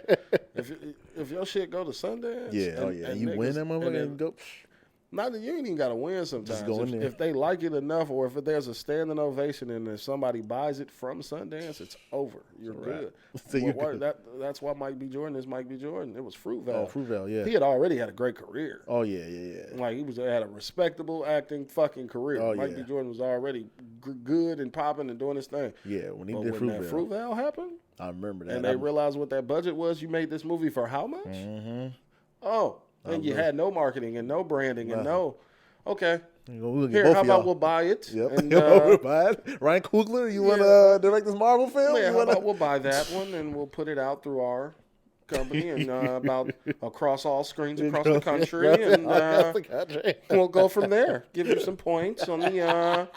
If your shit go to Sundance. And you win them and go. Not that you ain't even got to win sometimes. Just go in there. If they like it enough or if there's a standing ovation and if somebody buys it from Sundance, it's over. You're good. So good. That's why Mike B. Jordan is Mike B. Jordan. It was Fruitvale. Oh, Fruitvale, yeah. He had already had a great career. Oh, yeah. Like, he had a respectable acting fucking career. Oh, Mike B. Jordan was already good and popping and doing his thing. Yeah, when he did Fruitvale. When that Fruitvale happened, I remember that. And they realized what that budget was. You made this movie for how much? Mm-hmm. Oh, and you had no marketing and no branding and no... Okay. Here, how about we'll buy it? Yep. And, we'll buy it. Ryan Coogler, you want to direct this Marvel film? Yeah, how about we'll buy that one and we'll put it out through our company and about across all screens across the country, and we'll go from there. Give you some points on the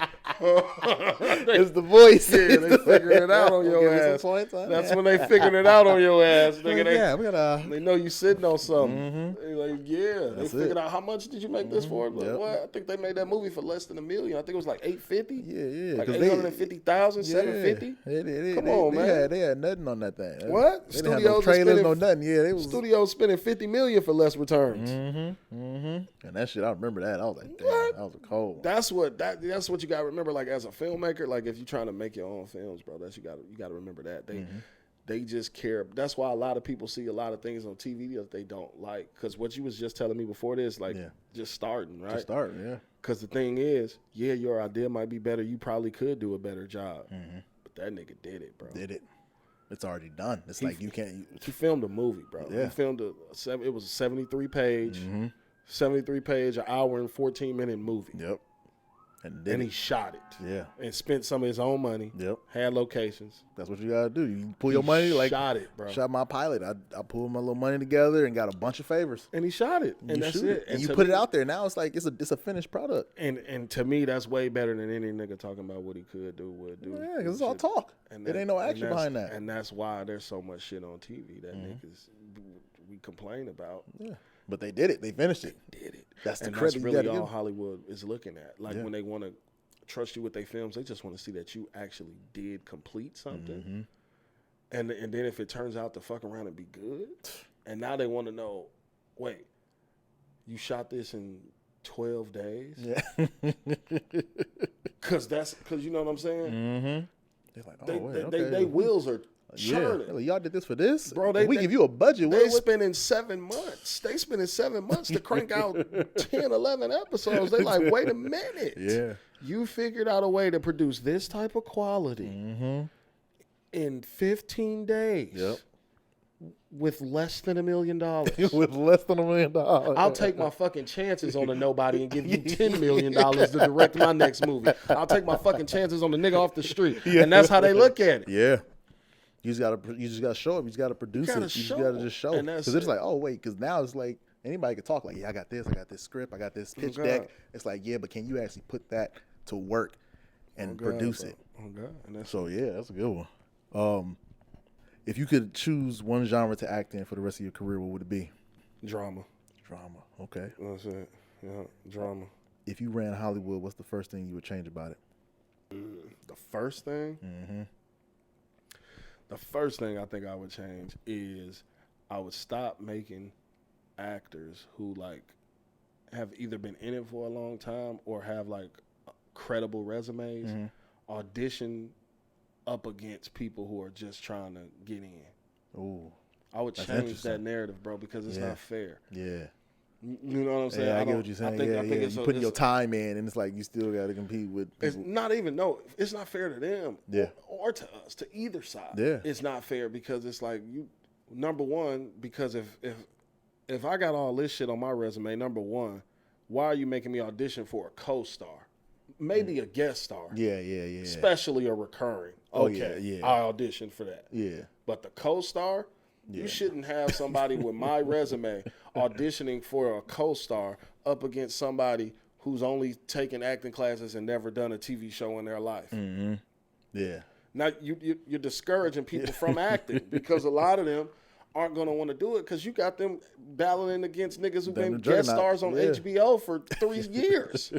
It's the voice. Yeah, they figuring it out on your ass. That's when they figuring it out on your ass, nigga. They know you sitting on something. They like, they figured out how much did you make this for? Like, what? I think they made that movie for less than $1 million. I think it was like $850. Yeah. Like 850,000, $750. Come on, man. They had nothing on that thing. What? They didn't have no trailers, no nothing. Studios spending $50 million for less returns. And that shit, I remember that. I was like, damn, that was a cold. That's what you gotta remember. Like as a filmmaker, like if you're trying to make your own films, bro, you gotta remember that they just care. That's why a lot of people see a lot of things on TV that they don't like. Because what you was just telling me before this, like just starting, right? Just starting, yeah. Because the thing is, your idea might be better. You probably could do a better job, but that nigga did it, bro. Did it? It's already done. It's like you can't. He filmed a movie, bro. Yeah. He filmed it was a 73-page. 73-page, an hour and 14-minute movie. Yep. And he shot it. Yeah. And spent some of his own money. Yep. Had locations. That's what you gotta do. You pull your money like shot it, bro. Shot my pilot. I pulled my little money together and got a bunch of favors. And he shot it. And that's it. And you put it out there. Now it's like it's a finished product. And to me, that's way better than any nigga talking about what he could do, would do. Yeah, because it's all talk. And it ain't no action behind that. And that's why there's so much shit on TV that niggas we complain about. Yeah. But they did it. They finished it. They did it. That's the and credit that's you really gotta all give. Hollywood is looking at. Like when they want to trust you with their films, they just want to see that you actually did complete something. And then if it turns out to fuck around and be good, and now they want to know, wait, you shot this in 12 days? Yeah. Cause you know what I'm saying? They're like, oh, they wheels are churning. Yeah. Like, y'all did this for this? Bro, we give you a budget. They spending 7 months. They spending 7 months to crank out 10, 11 episodes. They like, wait a minute. Yeah. You figured out a way to produce this type of quality in 15 days. Yep. With less than $1 million. With less than $1 million. I'll take my fucking chances on a nobody and give you $10 million to direct my next movie. I'll take my fucking chances on the nigga off the street. Yeah. And that's how they look at it. Yeah. You just gotta show up. You just gotta produce it. You just gotta just show. Because it's like, oh wait, because now it's like anybody can talk like, yeah, I got this script, I got this pitch deck. It's like, yeah, but can you actually put that to work and produce it? Oh God. And so yeah, that's a good one. If you could choose one genre to act in for the rest of your career, what would it be? Drama. Okay. That's it. Yeah, drama. If you ran Hollywood, what's the first thing you would change about it? The first thing? The first thing I think I would change is I would stop making actors who like have either been in it for a long time or have like credible resumes audition up against people who are just trying to get in. Ooh, I would change that narrative, bro, because it's not fair. Yeah. You know what I'm saying? Yeah, I get what you're saying. I think you're putting your time in, and it's like you still got to compete with people. It's not even, it's not fair to them or to us, to either side. Yeah. It's not fair because it's like, number one, because if I got all this shit on my resume, number one, why are you making me audition for a co-star? Maybe a guest star. Yeah. Especially a recurring. Okay, I auditioned for that. Yeah. But the co-star, you shouldn't have somebody with my resume auditioning for a co-star up against somebody who's only taken acting classes and never done a TV show in their life. Yeah. Now, you're discouraging people from acting because a lot of them aren't going to want to do it because you got them battling against niggas who've been guest stars on HBO for 3 years.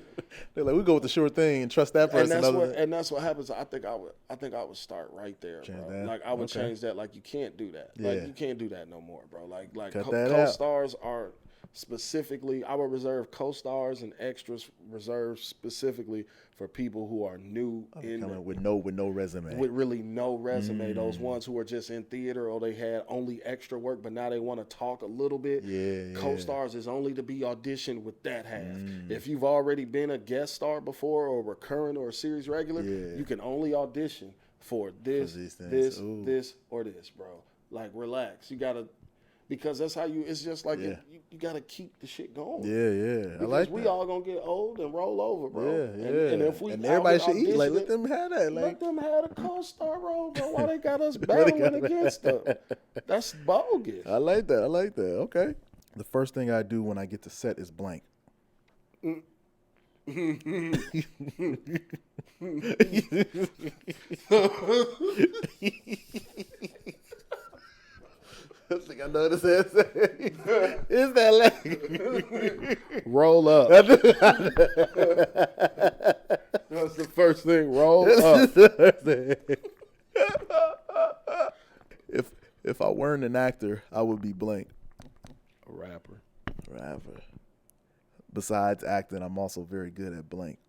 They're like, we go with the sure thing and trust that person. And that's what happens. I think I would start right there, bro. Like I would change that. Like you can't do that. Like you can't do that no more, bro. Like co-stars are specifically. I would reserve co-stars and extras reserved specifically for people who are new with no resume. With really no resume. Those ones who are just in theater or they had only extra work, but now they want to talk a little bit. Co-stars is only to be auditioned with that half. If you've already been a guest star before or recurring or a series regular, you can only audition for this, or this, bro. Like, relax. You got to, because that's how it's just like you got to keep the shit going. Yeah. Because I like we all going to get old and roll over, bro. Yeah. And if we everybody should eat. Like, let them have that. Let them have a co-star role, bro. Why they got us battling against them? That's bogus. I like that. Okay. The first thing I do when I get to set is blank. I think I know this answer. Is that like roll up? That's the first thing. Roll up. If I weren't an actor, I would be blank. A rapper. Besides acting, I'm also very good at blank.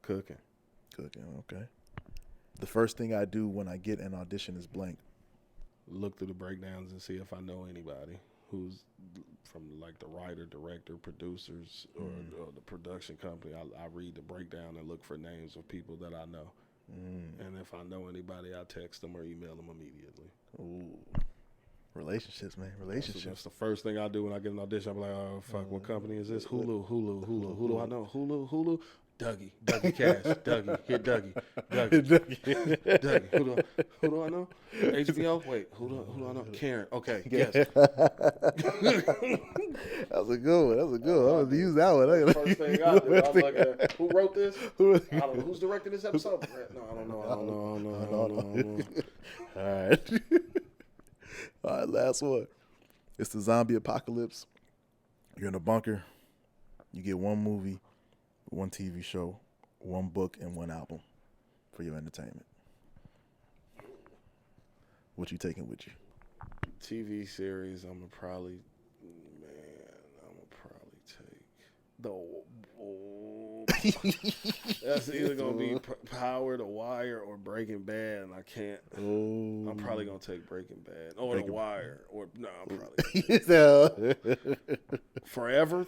Cooking. Okay. The first thing I do when I get an audition is blank. Look through the breakdowns and see if I know anybody who's from like the writer, director, producers, or the production company. I read the breakdown and look for names of people that I know. And if I know anybody, I text them or email them immediately. Ooh. Relationships, man. Relationships. That's the first thing I do when I get an audition. I'm like, oh, fuck, what company is this? Hulu. Who do I know? Hulu. Dougie Cash. Hit Dougie. Dougie. Who do I know? HBO? Wait, who do I know? Karen. Okay, yes. That was a good one. I'm going to use that one. First thing I do, I look at who wrote this? I don't know. Who's directing this episode? No, I don't know. All right. All right, last one. It's the zombie apocalypse. You're in a bunker. You get one movie, one TV show, one book, and one album for your entertainment. What you taking with you? TV series, I'm gonna probably take that's either gonna be Power, The Wire, or Breaking Bad, and I can't. I'm probably gonna take Breaking Bad or The Wire, or no, I'm probably Forever.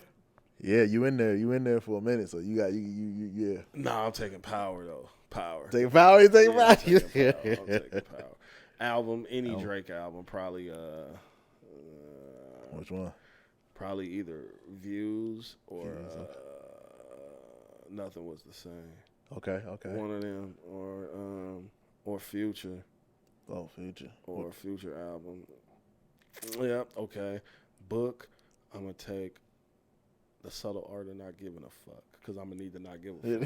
Yeah, you in there for a minute, so you yeah. Nah, I'm taking Power though. Power. Taking Power, you taking Power. I'm taking Power. Album, any Drake album, probably. Which one? Probably either Views or Nothing Was the Same. Okay. One of them, or Future. Oh, Future. Or Future album. Yeah, okay. Book, I'm gonna take The Subtle Art of Not Giving a Fuck, because I'm gonna need to not give a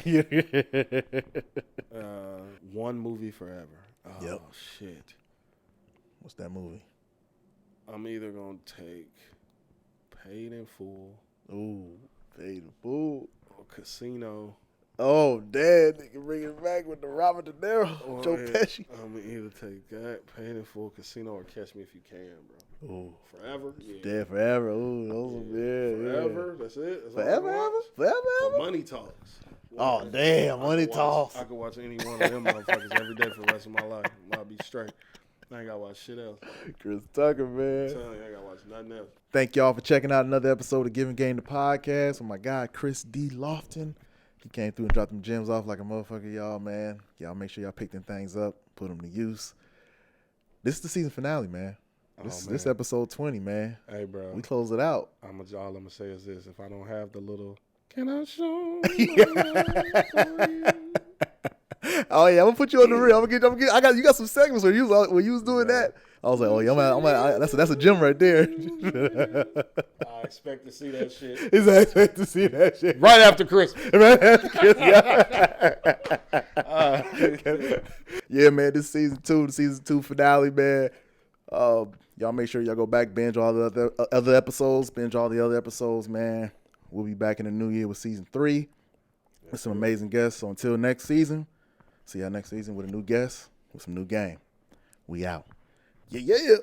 fuck. One movie forever. Oh shit. What's that movie? I'm either gonna take Paid in Full. Ooh, Paid in Full. Or Casino. Oh, damn, nigga, bring it back with the Robert De Niro, Joe Pesci. I'm gonna either take that, Paid in Full, Casino, or Catch Me If You Can, bro. Ooh. Forever? Yeah. Dead Forever. Ooh, those Forever? That's it? That's Forever? Or Money Talks. Oh, damn, Money Talks. I could watch any one of them motherfuckers every day for the rest of my life. I'll be straight. I ain't gotta watch shit else. Chris Tucker, man. I'm telling you, I ain't gotta watch nothing else. Thank y'all for checking out another episode of Givin Game, the podcast with my guy, Kris D. Lofton. He came through and dropped them gems off like a motherfucker, y'all, man. Y'all make sure y'all pick them things up, put them to use. This is the season finale, man. This episode 20, man. Hey, bro. We close it out. All I'm gonna say is this: if I don't have the little, can I show my love for you? Oh yeah, I'm gonna put you on the reel. You got some segments where you was doing that. I was like, oh yeah, that's a gem right there. I expect to see that shit. I expect to see that shit right after Christmas. Yeah, man. This the season 2 finale, man. Y'all make sure y'all go back, binge all the other episodes, man. We'll be back in the new year with season 3 with some amazing guests. So until next season, see y'all next season with a new guest with some new game. We out. Yeah.